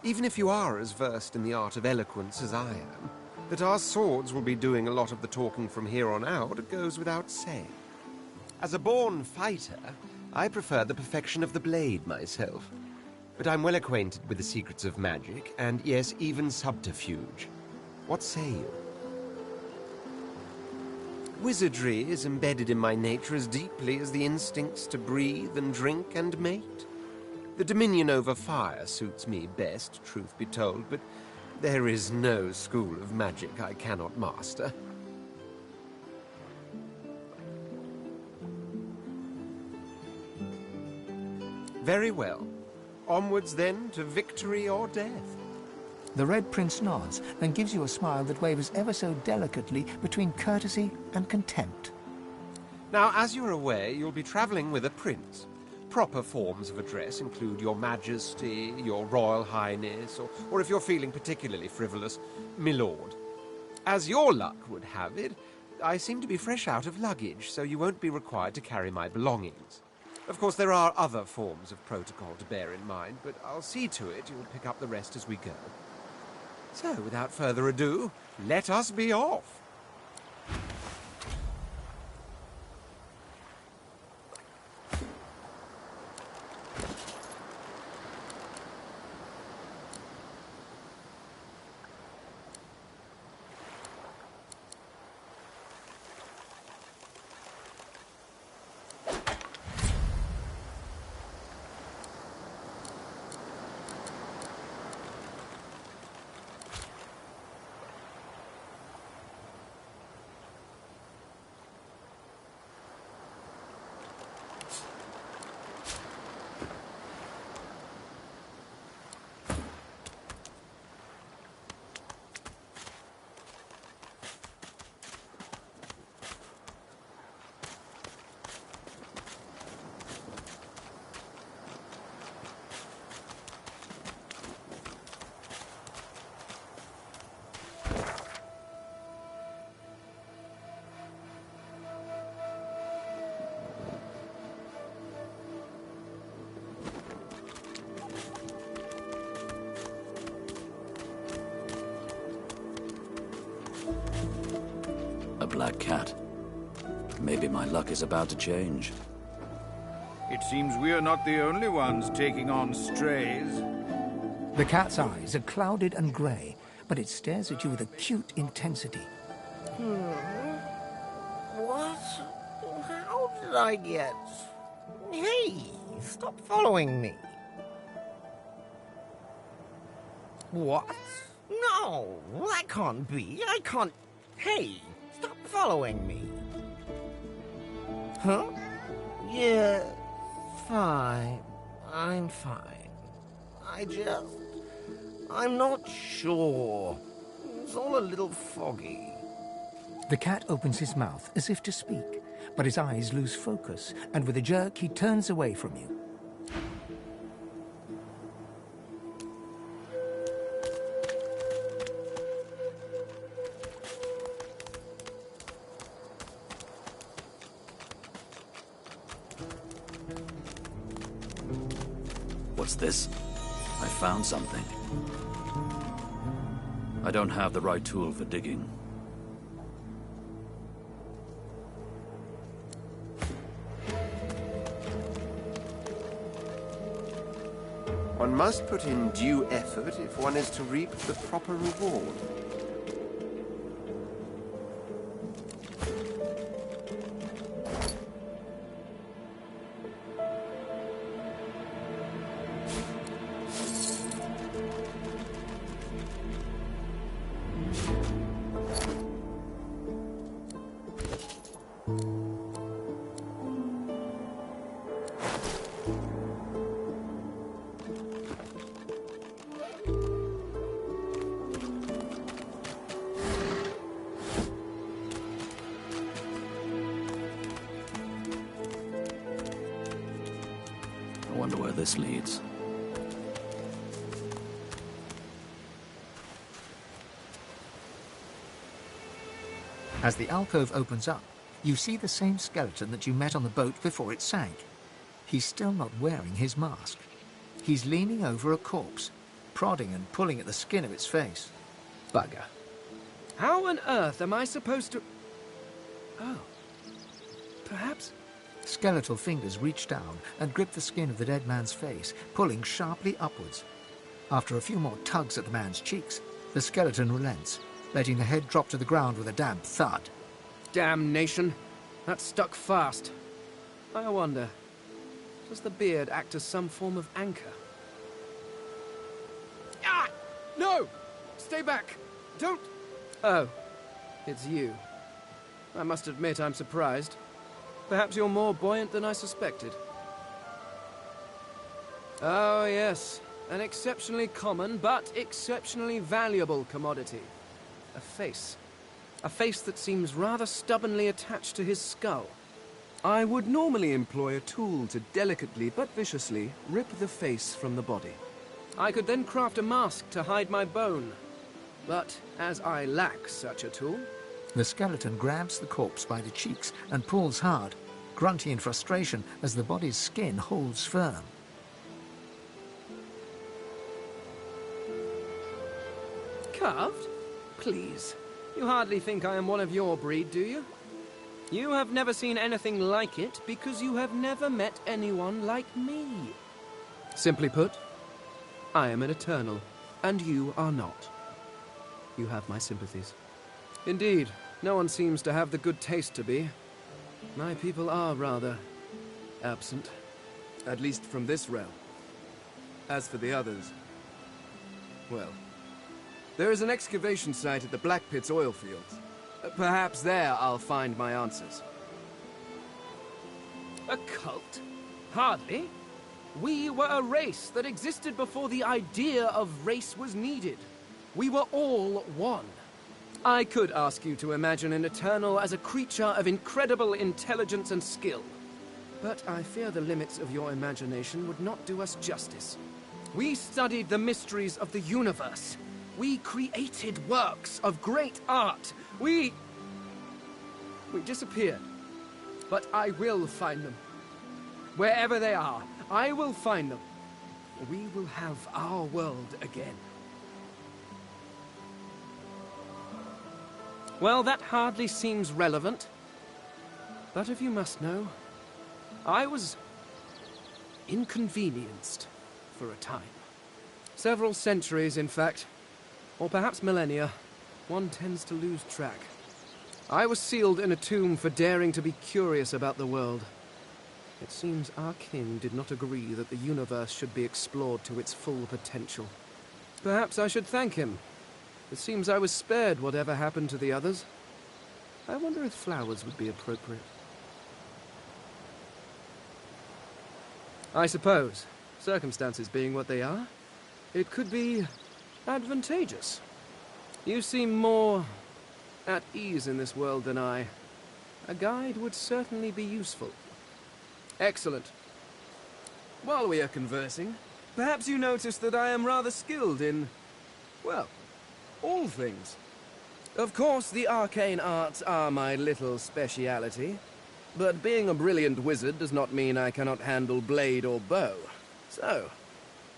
Even if you are as versed in the art of eloquence as I am, that our swords will be doing a lot of the talking from here on out goes without saying. As a born fighter, I prefer the perfection of the blade myself. But I'm well acquainted with the secrets of magic, and yes, even subterfuge. What say you? Wizardry is embedded in my nature as deeply as the instincts to breathe and drink and mate. The dominion over fire suits me best, truth be told, but there is no school of magic I cannot master. Very well. Onwards, then, to victory or death. The Red Prince nods and gives you a smile that wavers ever so delicately between courtesy and contempt. Now, as you're aware, you'll be travelling with a prince. Proper forms of address include Your Majesty, Your Royal Highness, or if you're feeling particularly frivolous, Milord. As your luck would have it, I seem to be fresh out of luggage, so you won't be required to carry my belongings. Of course, there are other forms of protocol to bear in mind, but I'll see to it you'll pick up the rest as we go. So, without further ado, let us be off. A black cat. Maybe my luck is about to change. It seems we're not the only ones taking on strays. The cat's eyes are clouded and grey, but it stares at you with acute intensity. What? How did I get... Hey, stop following me. What? No, that can't be. I can't... Hey, stop following me. Huh? Yeah, fine. I'm fine. I'm not sure. It's all a little foggy. The cat opens his mouth as if to speak, but his eyes lose focus, and with a jerk he turns away from you. What's this? I found something. I don't have the right tool for digging. One must put in due effort if one is to reap the proper reward. I wonder where this leads. As the alcove opens up, you see the same skeleton that you met on the boat before it sank. He's still not wearing his mask. He's leaning over a corpse, prodding and pulling at the skin of its face. Bugger. How on earth am I supposed to... Oh. Perhaps... Skeletal fingers reach down and grip the skin of the dead man's face, pulling sharply upwards. After a few more tugs at the man's cheeks, the skeleton relents, letting the head drop to the ground with a damp thud. Damnation. That stuck fast. I wonder, does the beard act as some form of anchor? Ah! No! Stay back! Don't... Oh, it's you. I must admit I'm surprised. Perhaps you're more buoyant than I suspected. Oh, yes. An exceptionally common, but exceptionally valuable commodity. A face. A face that seems rather stubbornly attached to his skull. I would normally employ a tool to delicately but viciously rip the face from the body. I could then craft a mask to hide my bone. But as I lack such a tool... The skeleton grabs the corpse by the cheeks and pulls hard, grunting in frustration as the body's skin holds firm. Carved? Please. You hardly think I am one of your breed, do you? You have never seen anything like it because you have never met anyone like me. Simply put, I am an Eternal, and you are not. You have my sympathies. Indeed, no one seems to have the good taste to be. My people are rather absent, at least from this realm. As for the others, well, there is an excavation site at the Black Pit's oil fields. Perhaps there I'll find my answers. A cult? Hardly. We were a race that existed before the idea of race was needed. We were all one. I could ask you to imagine an Eternal as a creature of incredible intelligence and skill. But I fear the limits of your imagination would not do us justice. We studied the mysteries of the universe. We created works of great art. We disappeared. But I will find them. Wherever they are, I will find them. We will have our world again. Well, that hardly seems relevant. But if you must know, I was inconvenienced for a time. Several centuries, in fact. Or perhaps millennia. One tends to lose track. I was sealed in a tomb for daring to be curious about the world. It seems our king did not agree that the universe should be explored to its full potential. Perhaps I should thank him. It seems I was spared whatever happened to the others. I wonder if flowers would be appropriate. I suppose, circumstances being what they are, it could be advantageous. You seem more at ease in this world than I. A guide would certainly be useful. Excellent. While we are conversing, perhaps you notice that I am rather skilled in, well, all things. Of course, the arcane arts are my little speciality, but being a brilliant wizard does not mean I cannot handle blade or bow. So,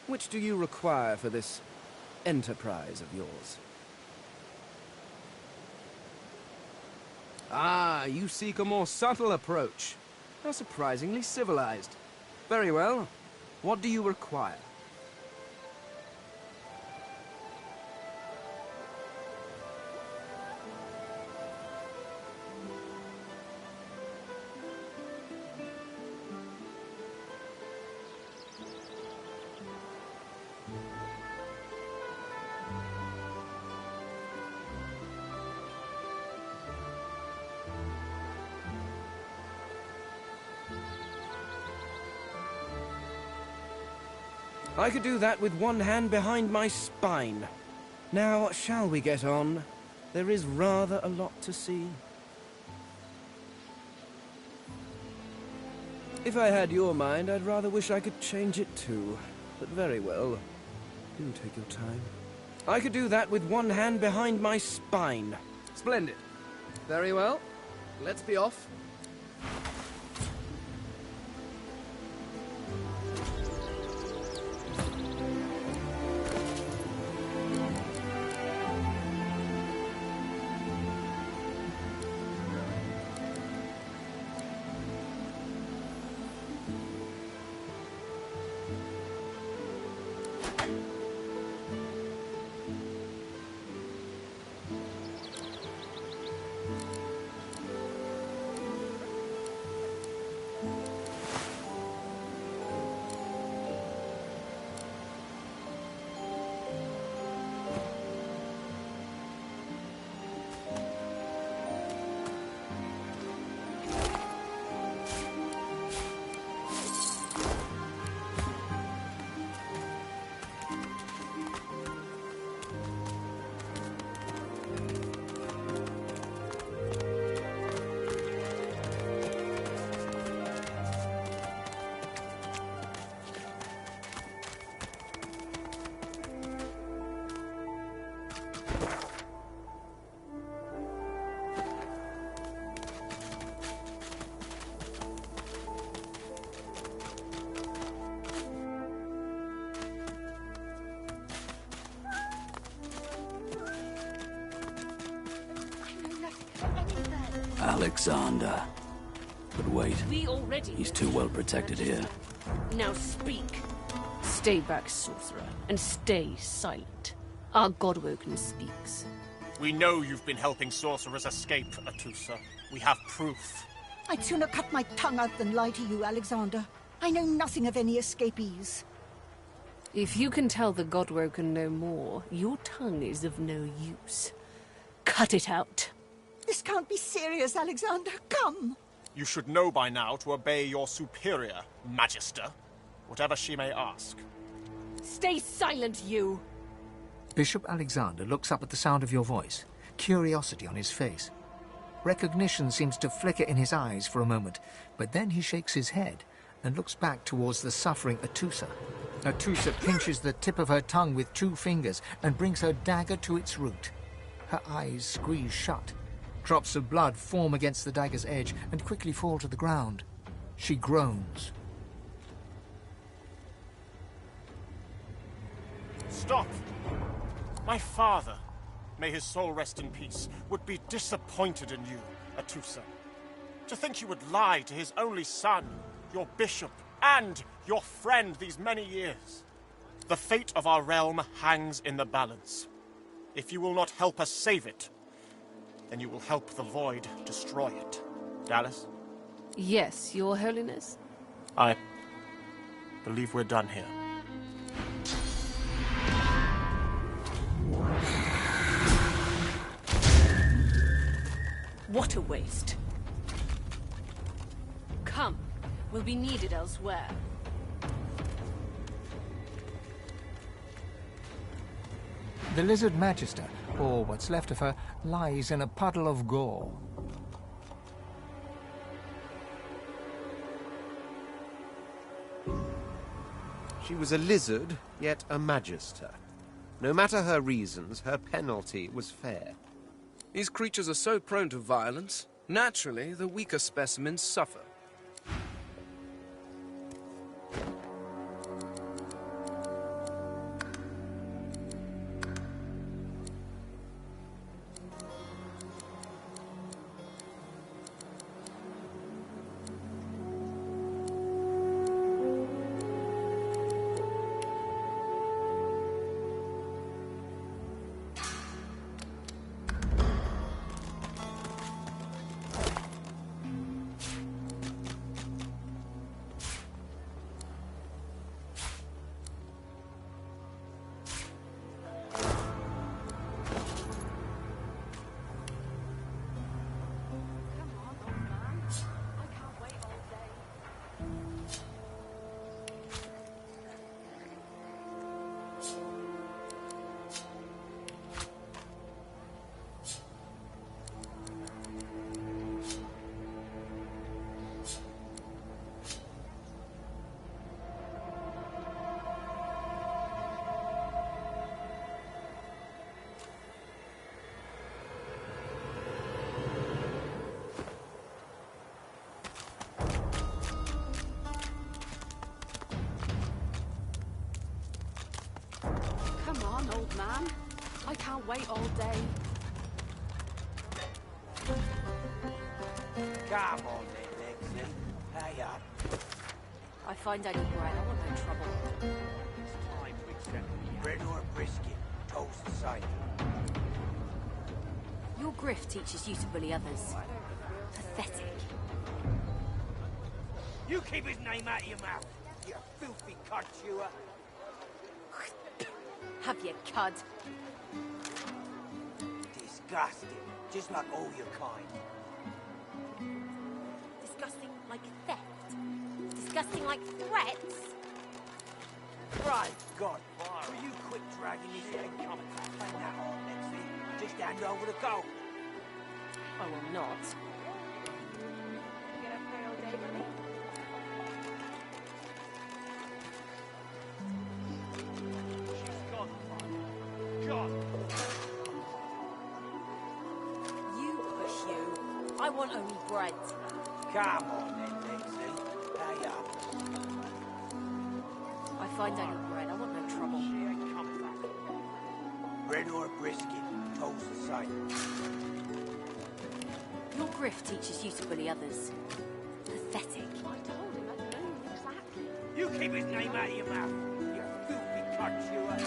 which do you require for this enterprise of yours? Ah, you seek a more subtle approach. How surprisingly civilized. Very well. What do you require? I could do that with one hand behind my spine. Now, shall we get on? There is rather a lot to see. If I had your mind, I'd rather wish I could change it too. But very well. Do take your time. I could do that with one hand behind my spine. Splendid. Very well. Let's be off. Alexander. But wait, he's too well protected here. Now speak. Stay back, sorcerer, and stay silent. Our Godwoken speaks. We know you've been helping sorcerers escape, Atusa. We have proof. I'd sooner cut my tongue out than lie to you, Alexander. I know nothing of any escapees. If you can tell the Godwoken no more, your tongue is of no use. Cut it out. This can't be serious, Alexander. Come! You should know by now to obey your superior, Magister, whatever she may ask. Stay silent, you! Bishop Alexander looks up at the sound of your voice, curiosity on his face. Recognition seems to flicker in his eyes for a moment, but then he shakes his head and looks back towards the suffering Atusa. Atusa pinches the tip of her tongue with 2 fingers and brings her dagger to its root. Her eyes squeeze shut. Drops of blood form against the dagger's edge and quickly fall to the ground. She groans. Stop! My father, may his soul rest in peace, would be disappointed in you, Atusa. To think you would lie to his only son, your bishop, and your friend these many years. The fate of our realm hangs in the balance. If you will not help us save it, then you will help the Void destroy it. Dallas? Yes, Your Holiness? I believe we're done here. What a waste. Come, we'll be needed elsewhere. The Lizard Magister, or what's left of her, lies in a puddle of gore. She was a lizard, yet a magister. No matter her reasons, her penalty was fair. These creatures are so prone to violence. Naturally, the weaker specimens suffer. Come on, old man. I can't wait all day. Come on then, Lexi. Hey up. I find any bread, I want no trouble. It's time to accept bread or brisket. Toast the same. Your grift teaches you to bully others. Pathetic. You keep his name out of your mouth, you filthy cud chewer. Have your cud. Disgusting, just like all your kind. Disgusting like theft? Disgusting like threats? Right, God, will you quit dragging this head? Come and play that on, Lexi. Just hand over the gold. I will not. God. You push you. I want only bread. Come on then, Lexi. Hey up. I find only bread. I want no trouble. Bread or brisket, toast the same. Your grift teaches you to bully others. Pathetic. I told him I'd know exactly. You keep his name out of your mouth, you filthy cud chewer.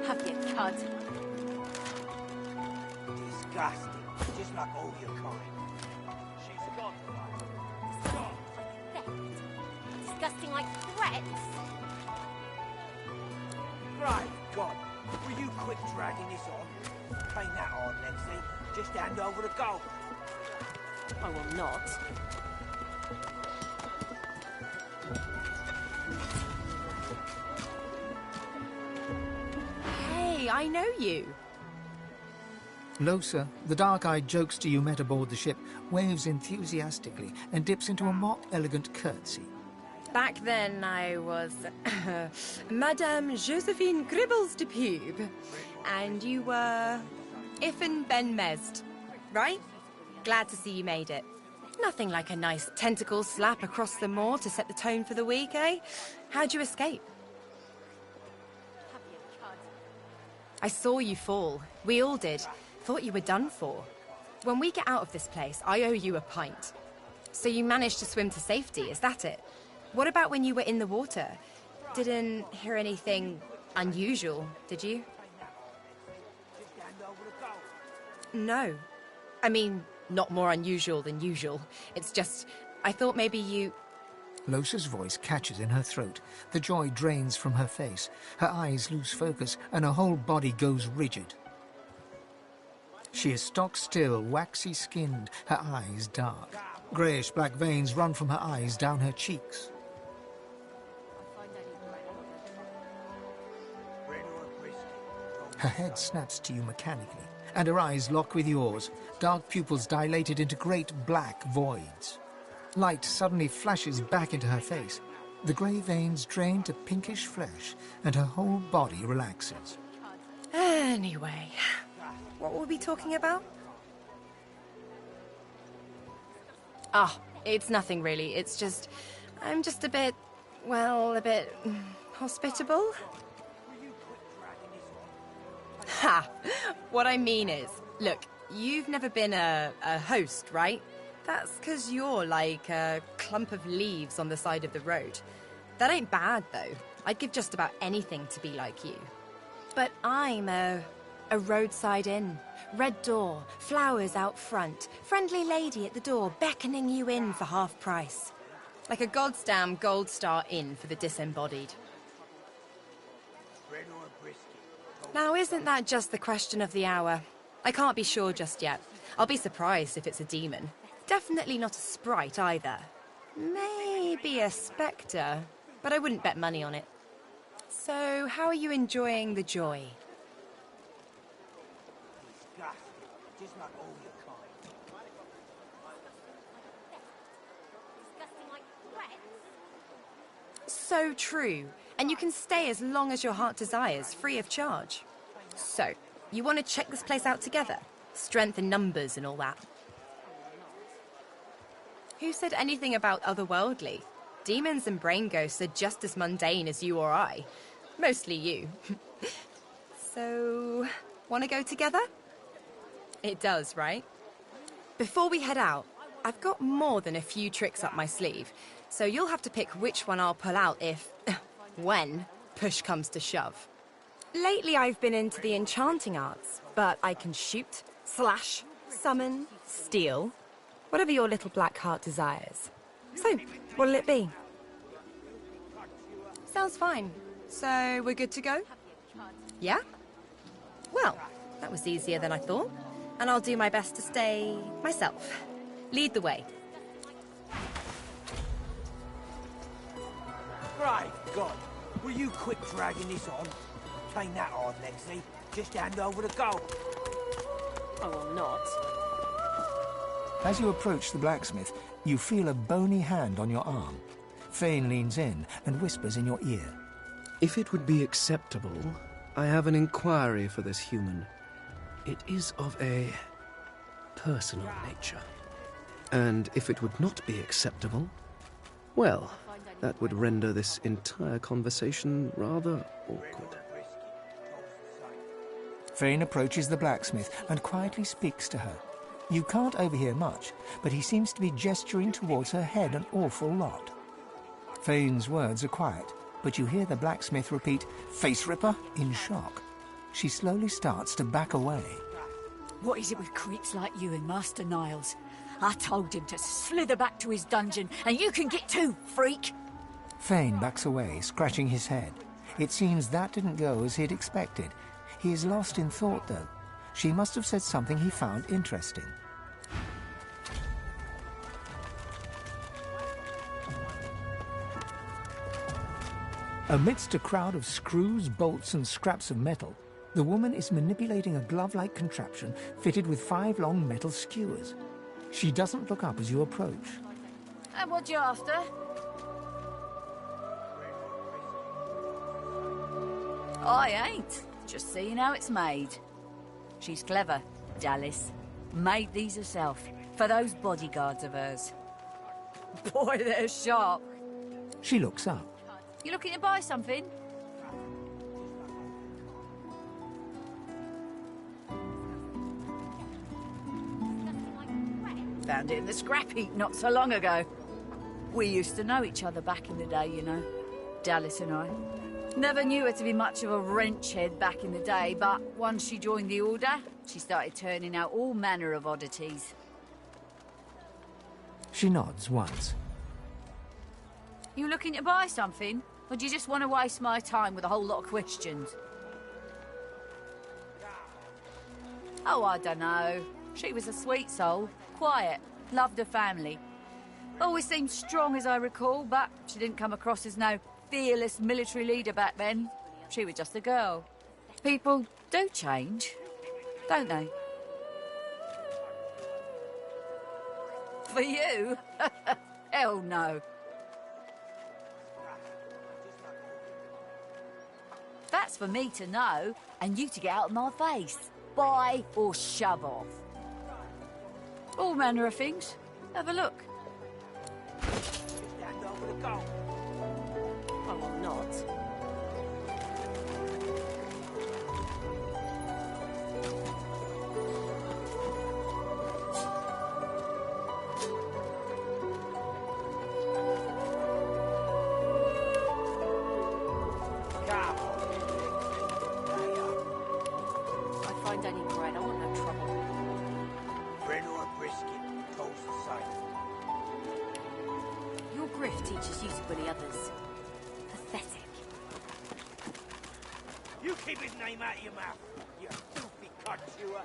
Have your cud. Disgusting, just like all your kind. She's gone. Disgusting like threats? Right, God, will you quit dragging this on? Ain't that hard, Lexi. Just hand over the gold. I will not. Hey, I know you. Losa, the dark-eyed jokester you met aboard the ship, waves enthusiastically and dips into a mock elegant curtsy. Back then I was Madame Josephine Gribbles de Pube. And you were Iffen Ben Mezd, right? Glad to see you made it. Nothing like a nice tentacle slap across the moor to set the tone for the week, eh? How'd you escape? I saw you fall. We all did. Thought you were done for. When we get out of this place, I owe you a pint. So you managed to swim to safety, is that it? What about when you were in the water? Didn't hear anything unusual, did you? No. I mean, not more unusual than usual. It's just, I thought maybe you... Losa's voice catches in her throat. The joy drains from her face. Her eyes lose focus, and her whole body goes rigid. She is stock still, waxy skinned, her eyes dark. Greyish black veins run from her eyes down her cheeks. Her head snaps to you mechanically, and her eyes lock with yours, dark pupils dilated into great black voids. Light suddenly flashes back into her face. The grey veins drain to pinkish flesh, and her whole body relaxes. Anyway, what were we talking about? Ah, it's nothing really. It's just... I'm just a bit... well, a bit... hospitable? Ha! What I mean is, look, you've never been a host, right? That's because you're like a clump of leaves on the side of the road. That ain't bad, though. I'd give just about anything to be like you. But I'm a roadside inn. Red door, flowers out front, friendly lady at the door beckoning you in for half price. Like a goddamn gold star inn for the disembodied. Now, isn't that just the question of the hour? I can't be sure just yet. I'll be surprised if it's a demon. Definitely not a sprite either. Maybe a spectre, but I wouldn't bet money on it. So, how are you enjoying the joy? So true. And you can stay as long as your heart desires, free of charge. So, you want to check this place out together? Strength in numbers and all that. Who said anything about otherworldly? Demons and brain ghosts are just as mundane as you or I. Mostly you. So, want to go together? It does, right? Before we head out, I've got more than a few tricks up my sleeve, so you'll have to pick which one I'll pull out if... when push comes to shove. Lately I've been into the enchanting arts, but I can shoot, slash, summon, steal, whatever your little black heart desires. So, what'll it be? Sounds fine. So, we're good to go? Yeah? Well, that was easier than I thought, and I'll do my best to stay myself. Lead the way. Right, God. Will you quit dragging this on? Ain't that hard, Lexley. Just hand over the gold. I will not. As you approach the blacksmith, you feel a bony hand on your arm. Fane leans in and whispers in your ear. If it would be acceptable, I have an inquiry for this human. It is of a personal nature. And if it would not be acceptable, well, that would render this entire conversation rather awkward. Fane approaches the blacksmith and quietly speaks to her. You can't overhear much, but he seems to be gesturing towards her head an awful lot. Fane's words are quiet, but you hear the blacksmith repeat, "Face ripper," in shock. She slowly starts to back away. What is it with creeps like you and Master Niles? I told him to slither back to his dungeon, and you can get too, freak! Fane backs away, scratching his head. It seems that didn't go as he'd expected. He is lost in thought, though. She must have said something he found interesting. Amidst a crowd of screws, bolts, and scraps of metal, the woman is manipulating a glove-like contraption fitted with 5 long metal skewers. She doesn't look up as you approach. And what you after? I ain't. Just seeing how it's made. She's clever, Dallas. Made these herself, for those bodyguards of hers. Boy, they're sharp. She looks up. You looking to buy something? Found it in the scrap heap not so long ago. We used to know each other back in the day, you know. Dallas and I. Never knew her to be much of a wrench head back in the day, but once she joined the Order, she started turning out all manner of oddities. She nods once. You looking to buy something? Or do you just want to waste my time with a whole lot of questions? Oh, I dunno. She was a sweet soul, quiet, loved her family. Always seemed strong as I recall, but she didn't come across as no fearless military leader back then. She was just a girl. People do change, don't they? For you? Hell no. That's for me to know, and you to get out of my face. Buy or shove off. All manner of things. Have a look. Stand over the goal. I will not. Come on, I find any bread, I want no trouble. bread or brisket, toast the same. Your grift teaches you to bully others. Pathetic. You keep his name out of your mouth, you filthy cud chewer.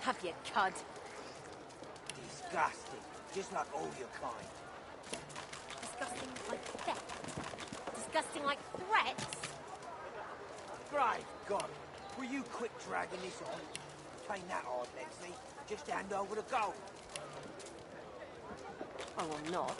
Have your cud. Disgusting, just like all your kind. Disgusting like theft. Disgusting like threats. Great God, will you quit dragging this on? Ain't that hard, Lexi. Just hand over the gold. I will not.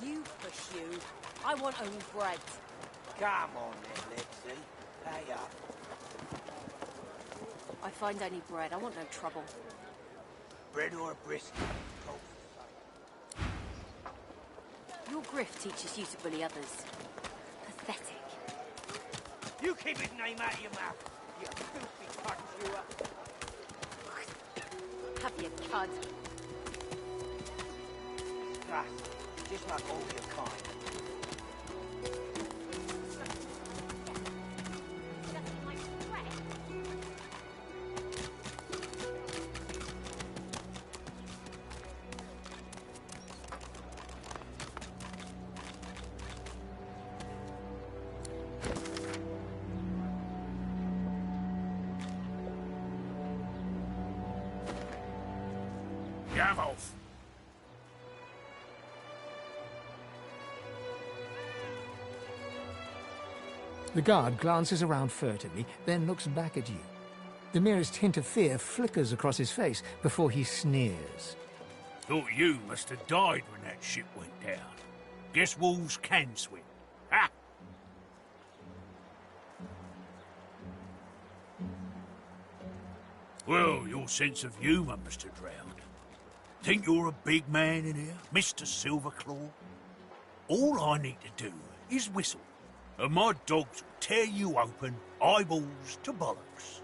You push you. I want only bread. Come on then, Lexi. Pay up. I find only bread. I want no trouble. Bread or brisket, toast the same. Your grift teaches you to bully others. Pathetic. You keep his name out of your mouth, you filthy cud chewer. Have your cud. Disgusting, just like all your kind. Disgusting like threats. Get off! The guard glances around furtively, then looks back at you. The merest hint of fear flickers across his face before he sneers. Thought you must have died when that ship went down. Guess wolves can swim. Ha! Well, your sense of humour, Mr. Drowned. Think you're a big man in here, Mr. Silverclaw? All I need to do is whistle, and my dogs will tear you open, eyeballs to bollocks.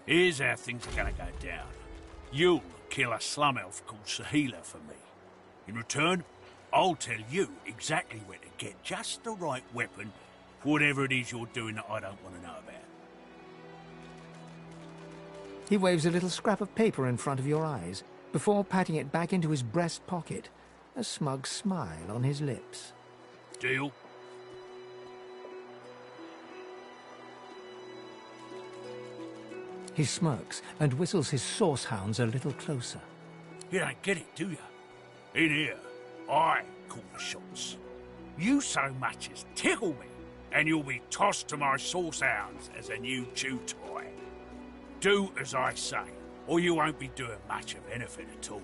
Here's how things are gonna go down. You'll kill a slum elf called Sahila for me. In return, I'll tell you exactly where to get just the right weapon for whatever it is you're doing that I don't want to know about. He waves a little scrap of paper in front of your eyes, before patting it back into his breast pocket, a smug smile on his lips. Deal? He smirks and whistles his source hounds a little closer. You don't get it, do you? In here, I call the shots. You so much as tickle me, and you'll be tossed to my sauce hounds as a new chew toy. Do as I say, or you won't be doing much of anything at all.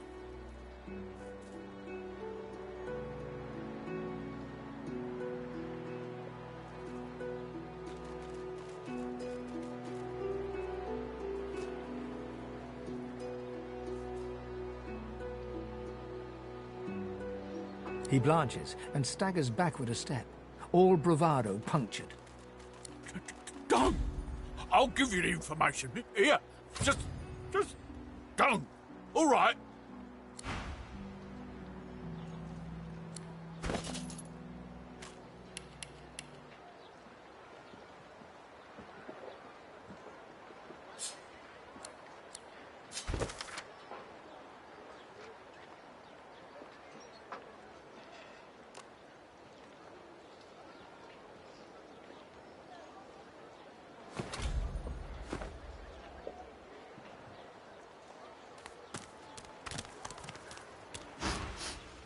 He blanches and staggers backward a step, all bravado punctured. Done! I'll give you the information. Here, just done. All right.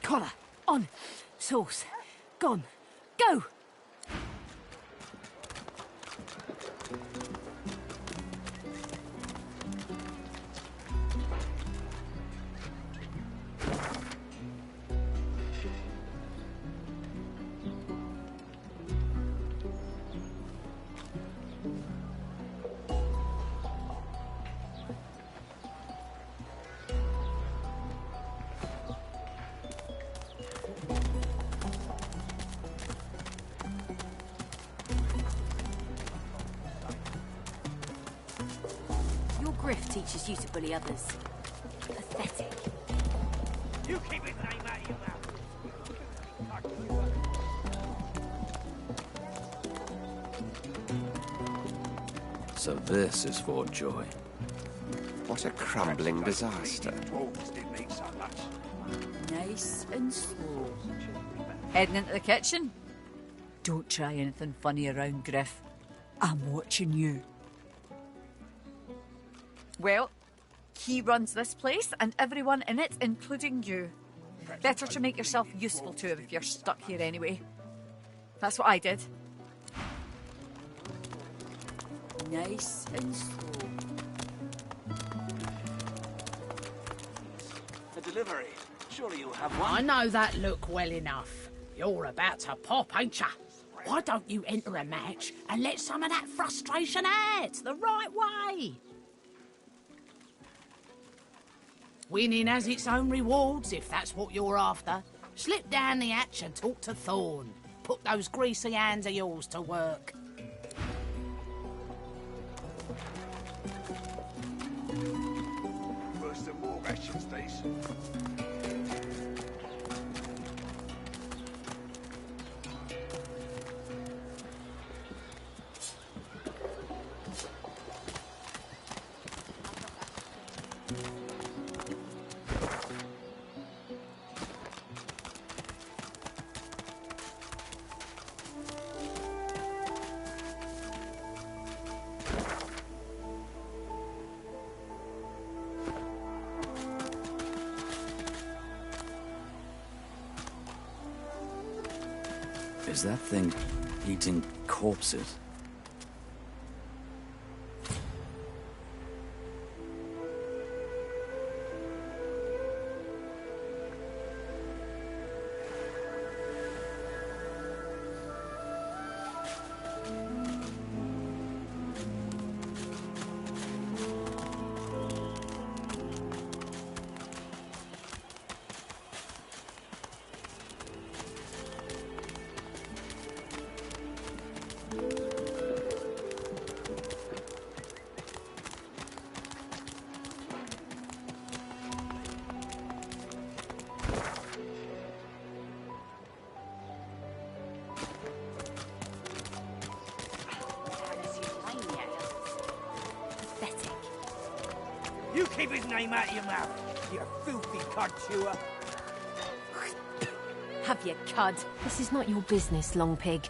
Collar. On. Sauce. Gone. Go! Your grift teaches you to bully others. Pathetic. You keep his name out of your mouth. So this is Fort Joy. What a crumbling disaster. Nice and slow. Heading into the kitchen? Don't try anything funny around, Griff. I'm watching you. Well, he runs this place and everyone in it, including you. Better to make yourself useful to him if you're stuck here anyway. That's what I did. Nice and slow. A delivery. Surely you have one. I know that look well enough. You're about to pop, ain't ya? Why don't you enter a match and let some of that frustration out the right way? Winning has its own rewards, if that's what you're after. Slip down the hatch and talk to Thorn. Put those greasy hands of yours to work. First and more rations, please. Is that thing eating corpses? You keep his name out of your mouth, you filthy cud chewer. Have your cud. This is not your business, Long Pig.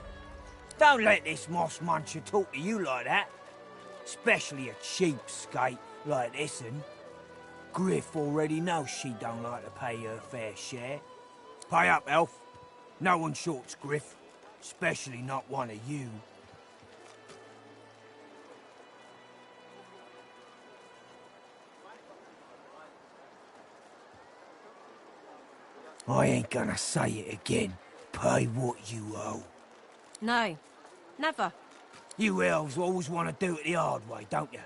Don't let this moss muncher talk to you like that. Especially a cheapskate like this one. Griff already knows she don't like to pay her fair share. Pay up, elf. No one shorts Griff. Especially not one of you. I ain't gonna say it again. Pay what you owe. No, never. You elves always want to do it the hard way, don't you?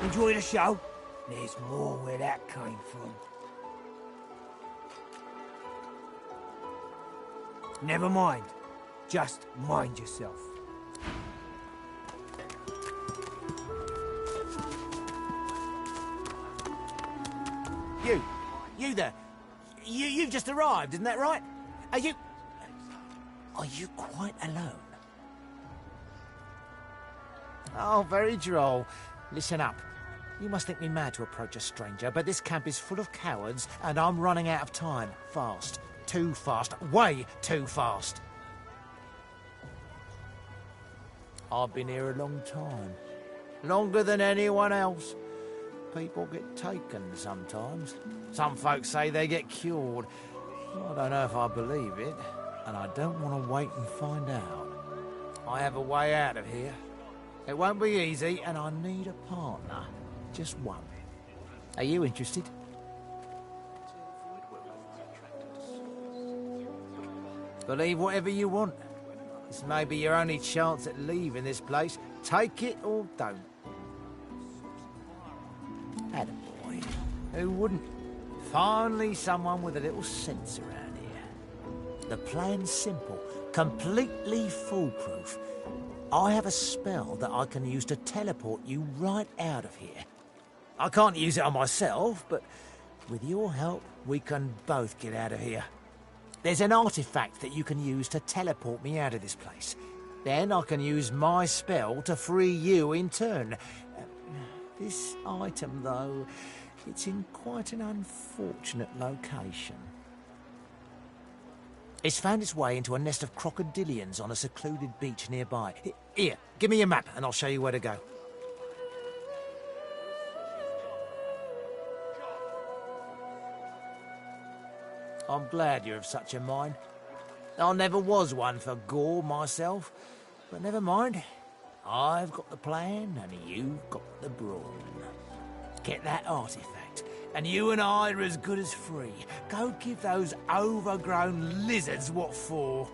Enjoy the show? There's more where that came from. Never mind. Just mind yourself. You there. You've just arrived, isn't that right? Are you quite alone? Oh, very droll. Listen up. You must think me mad to approach a stranger, but this camp is full of cowards, and I'm running out of time. Fast. Too fast. Way too fast. I've been here a long time. Longer than anyone else. People get taken sometimes. Some folks say they get cured. I don't know if I believe it, and I don't want to wait and find out. I have a way out of here. It won't be easy, and I need a partner. Just one. Are you interested? Believe whatever you want. This may be your only chance at leaving this place. Take it or don't. Attaboy. Who wouldn't? Finally someone with a little sense around here. The plan's simple. Completely foolproof. I have a spell that I can use to teleport you right out of here. I can't use it on myself, but with your help, we can both get out of here. There's an artifact that you can use to teleport me out of this place. Then I can use my spell to free you in turn. This item, though, it's in quite an unfortunate location. It's found its way into a nest of crocodilians on a secluded beach nearby. Here, give me your map and I'll show you where to go. I'm glad you're of such a mind. I never was one for gore myself, but never mind. I've got the plan and you've got the brawn. Get that artifact, and you and I are as good as free. Go give those overgrown lizards what for.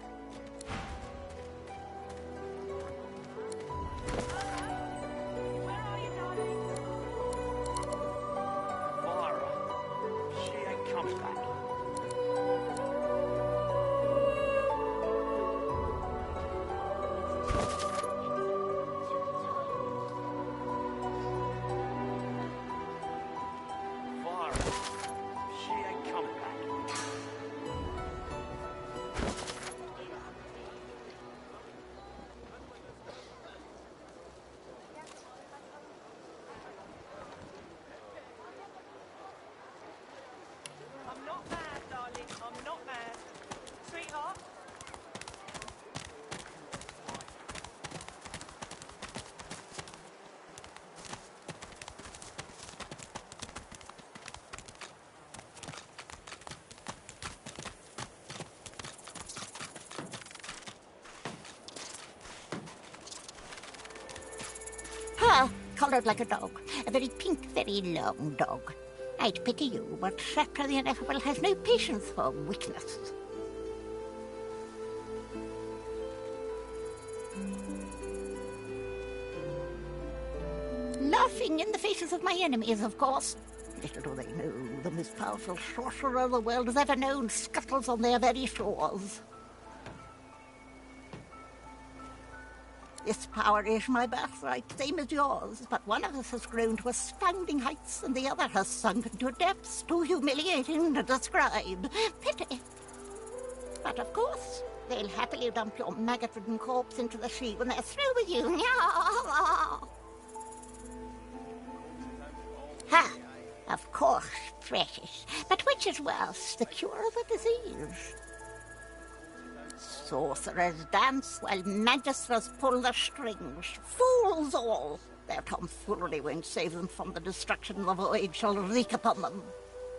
Coloured like a dog. A very pink, very long dog. I'd pity you, but Shrapnel the Ineffable has no patience for weakness. Laughing in the faces of my enemies, of course. Little do they know, the most powerful sorcerer the world has ever known scuttles on their very shores. This power is my birthright, same as yours, but one of us has grown to astounding heights and the other has sunk into depths too humiliating to describe. Pity. But of course, they'll happily dump your maggot-ridden corpse into the sea when they're through with you. Ha! Of course, precious. But which is worse, the cure or the disease? Sorcerers dance while magistrats pull the strings. Fools all! Their tomfoolery won't save them from the destruction the void shall wreak upon them.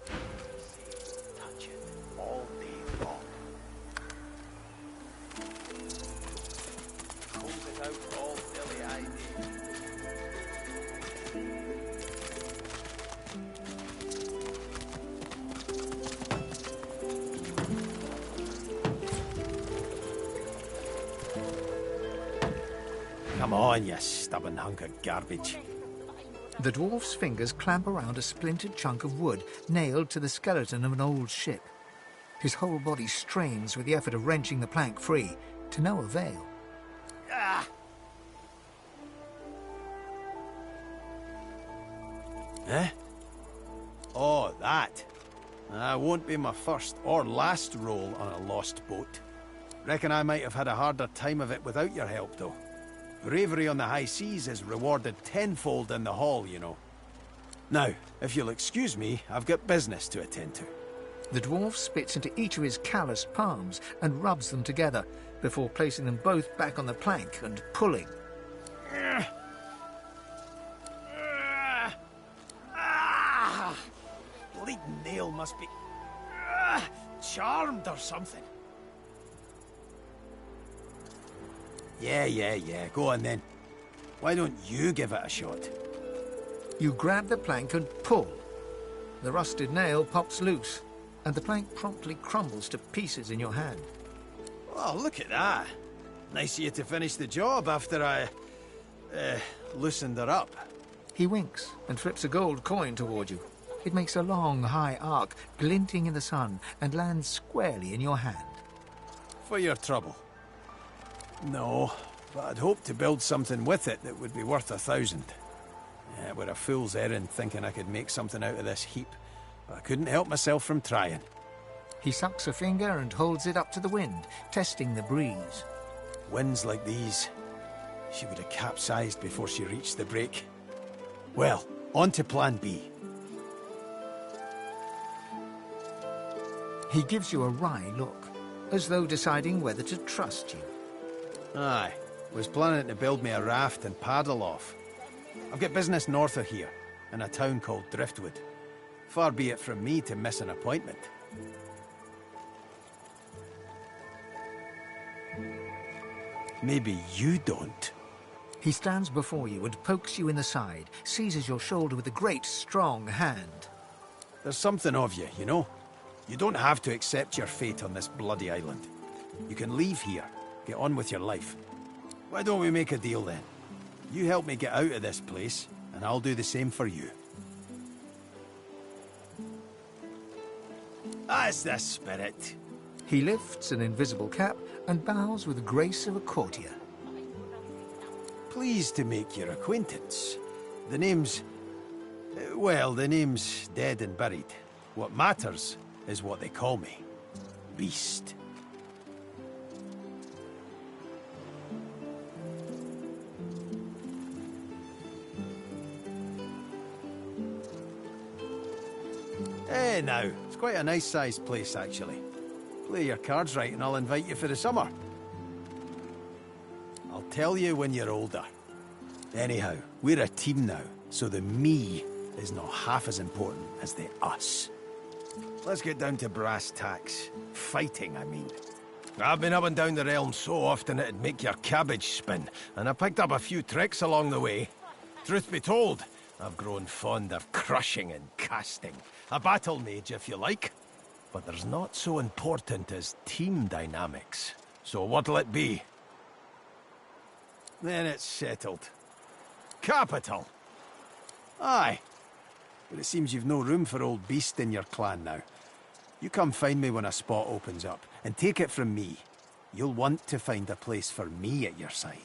Touch it all day long. Pulls it out all silly ideas. Come on, you stubborn hunk of garbage. The dwarf's fingers clamp around a splintered chunk of wood nailed to the skeleton of an old ship. His whole body strains with the effort of wrenching the plank free, to no avail. Ah! Eh? Oh, that. That won't be my first or last roll on a lost boat. Reckon I might have had a harder time of it without your help, though. Bravery on the high seas is rewarded tenfold in the hall, you know. Now, if you'll excuse me, I've got business to attend to. The dwarf spits into each of his calloused palms and rubs them together, before placing them both back on the plank and pulling. Bleeding nail must be charmed or something. Yeah. Go on then. Why don't you give it a shot? You grab the plank and pull. The rusted nail pops loose, and the plank promptly crumbles to pieces in your hand. Oh, look at that. Nice of you to finish the job after I loosened her up. He winks and flips a gold coin toward you. It makes a long, high arc, glinting in the sun, and lands squarely in your hand. For your trouble. No, but I'd hoped to build something with it that would be worth 1,000. Yeah, it were a fool's errand thinking I could make something out of this heap, but I couldn't help myself from trying. He sucks a finger and holds it up to the wind, testing the breeze. Winds like these, she would have capsized before she reached the break. Well, on to plan B. He gives you a wry look, as though deciding whether to trust you. Aye, was planning to build me a raft and paddle off. I've got business north of here, in a town called Driftwood. Far be it from me to miss an appointment. Maybe you don't. He stands before you and pokes you in the side, seizes your shoulder with a great, strong hand. There's something of you, you know? You don't have to accept your fate on this bloody island. You can leave here, get on with your life. Why don't we make a deal then? You help me get out of this place, and I'll do the same for you. That's the spirit. He lifts an invisible cap and bows with the grace of a courtier. Pleased to make your acquaintance. The name's... well, the name's dead and buried. What matters is what they call me. Beast. Hey now, it's quite a nice-sized place, actually. Play your cards right and I'll invite you for the summer. I'll tell you when you're older. Anyhow, we're a team now, so the me is not half as important as the us. Let's get down to brass tacks. Fighting, I mean. I've been up and down the realm so often it'd make your cabbage spin, and I picked up a few tricks along the way. Truth be told, I've grown fond of crushing and casting. A battle mage, if you like. But there's not so important as team dynamics. So what'll it be? Then it's settled. Capital! Aye. But it seems you've no room for old Beast in your clan now. You come find me when a spot opens up, and take it from me. You'll want to find a place for me at your side.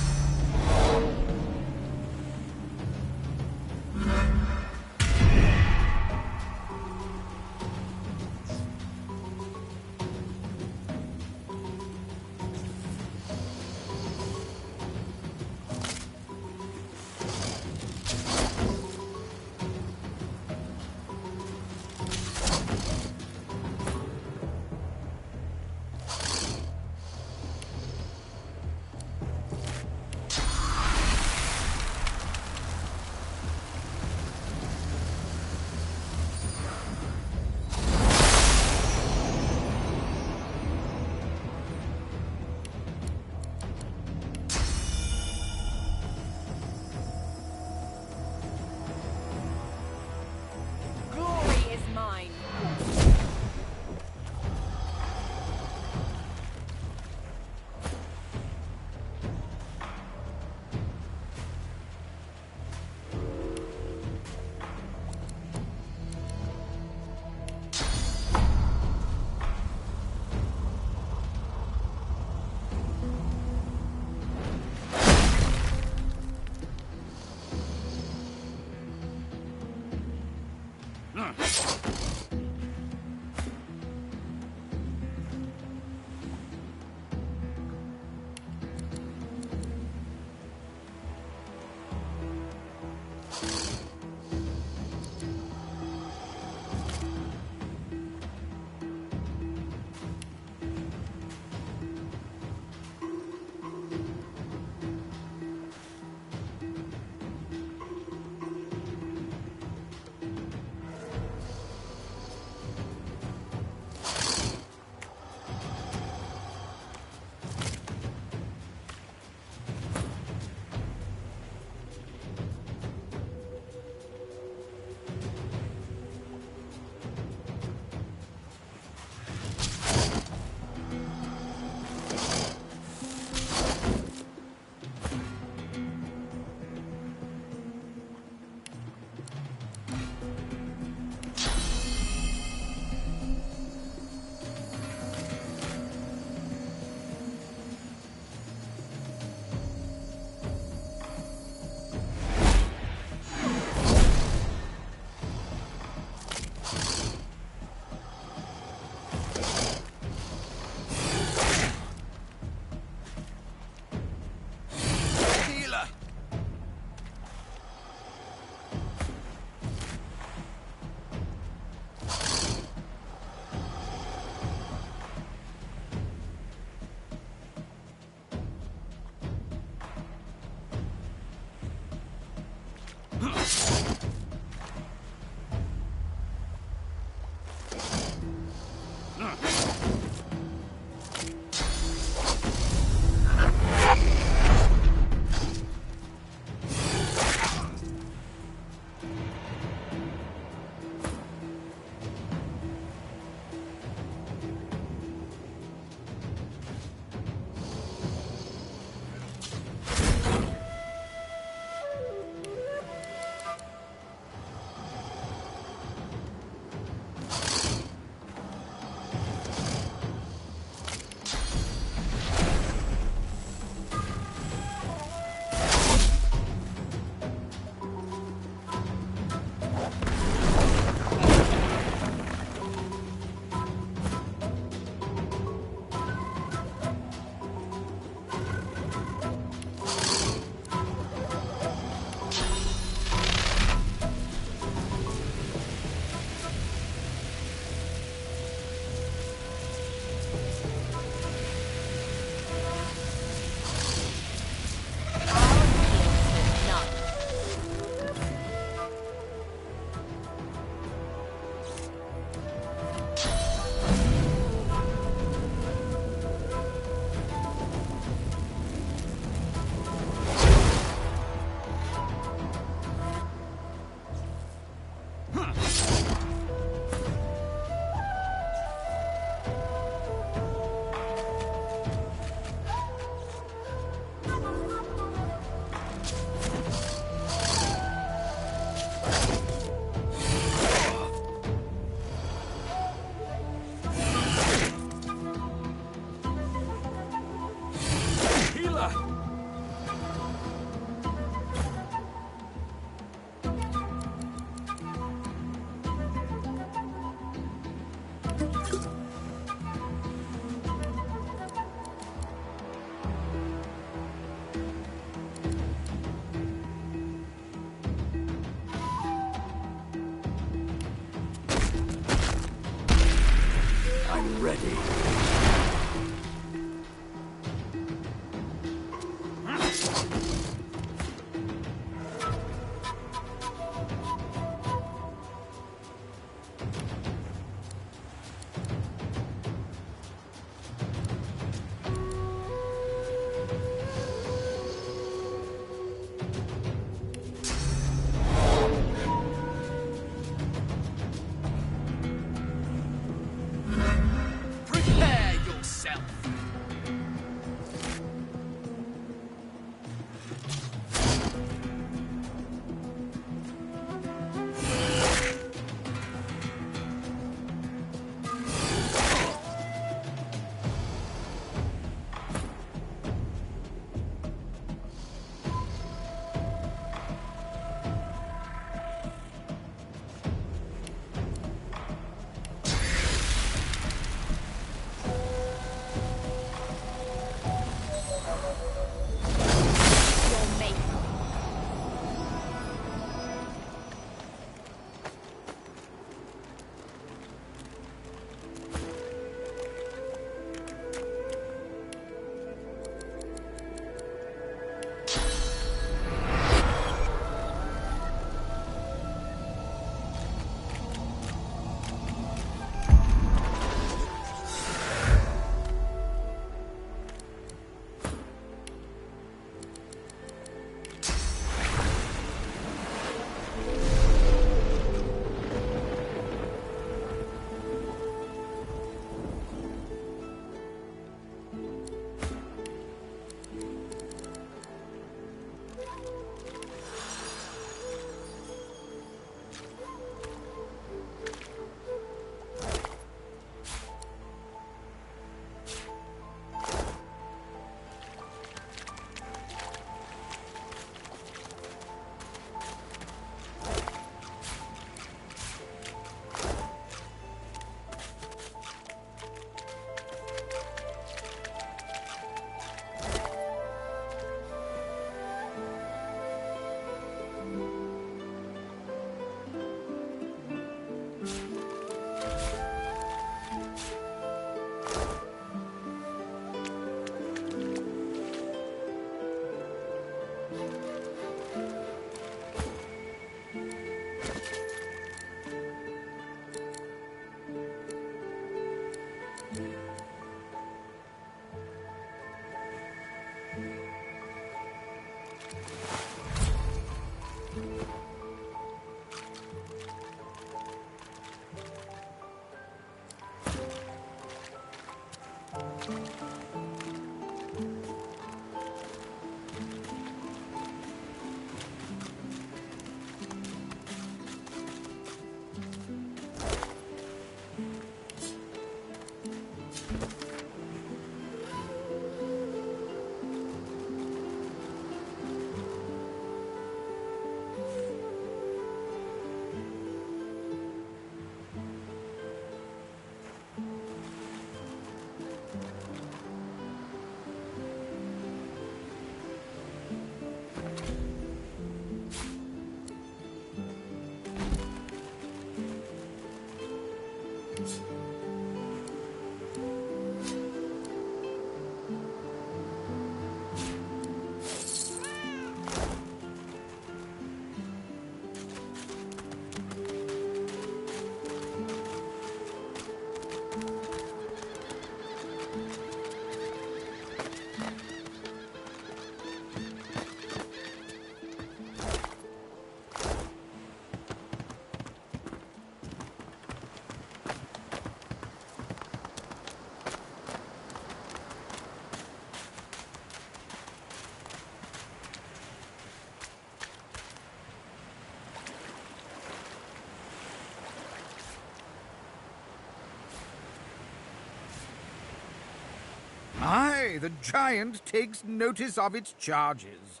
Aye, the giant takes notice of its charges.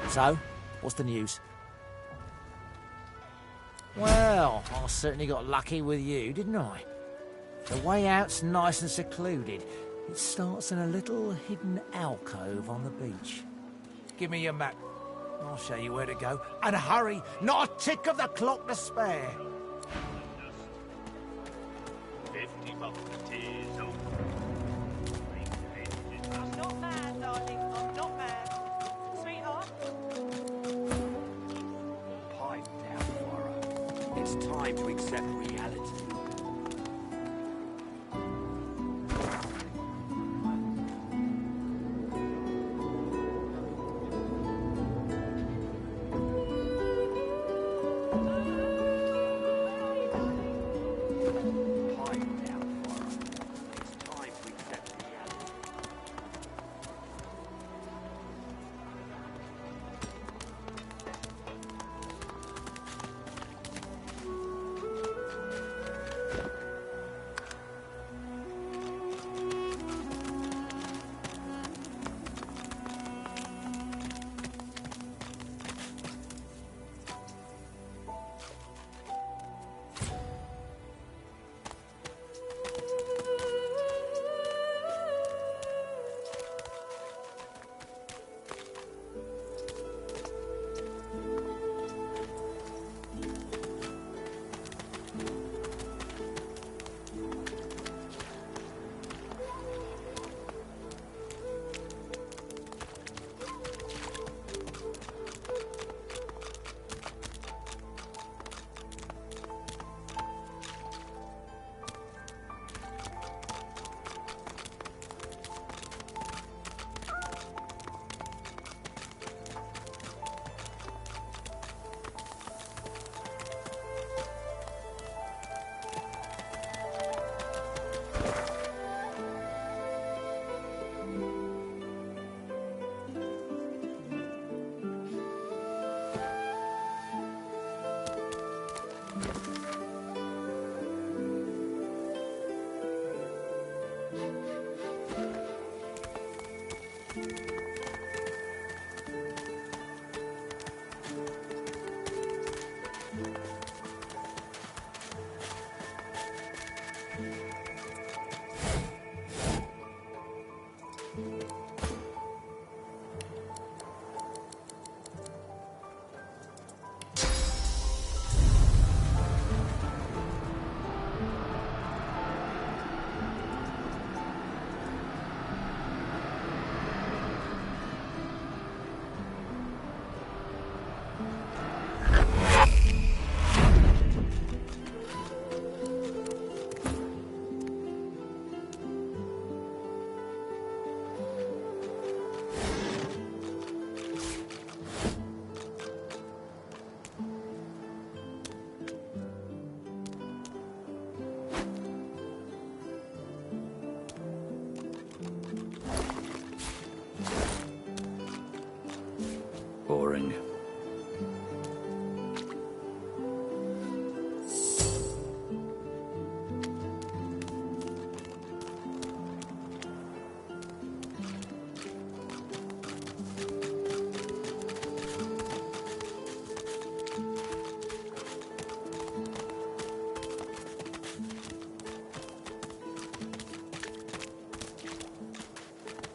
So, what's the news? Well, I certainly got lucky with you, didn't I? The way out's nice and secluded. It starts in a little hidden alcove on the beach. Give me your map. I'll show you where to go. And hurry! Not a tick of the clock to spare! 50 bucks, tears over. I'm not mad, darling. I'm not mad. Sweetheart? Pipe down, Poirot. It's time to accept reality.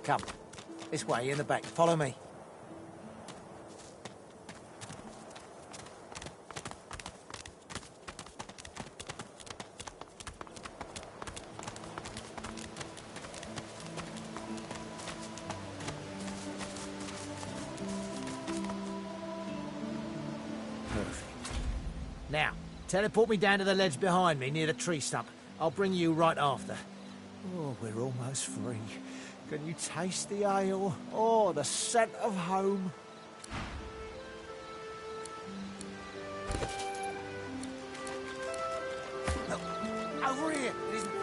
Come. This way, in the back. Follow me. Now, teleport me down to the ledge behind me near the tree stump. I'll bring you right after. Oh, we're almost free. Can you taste the ale? Oh, the scent of home. Look, over here. It isn't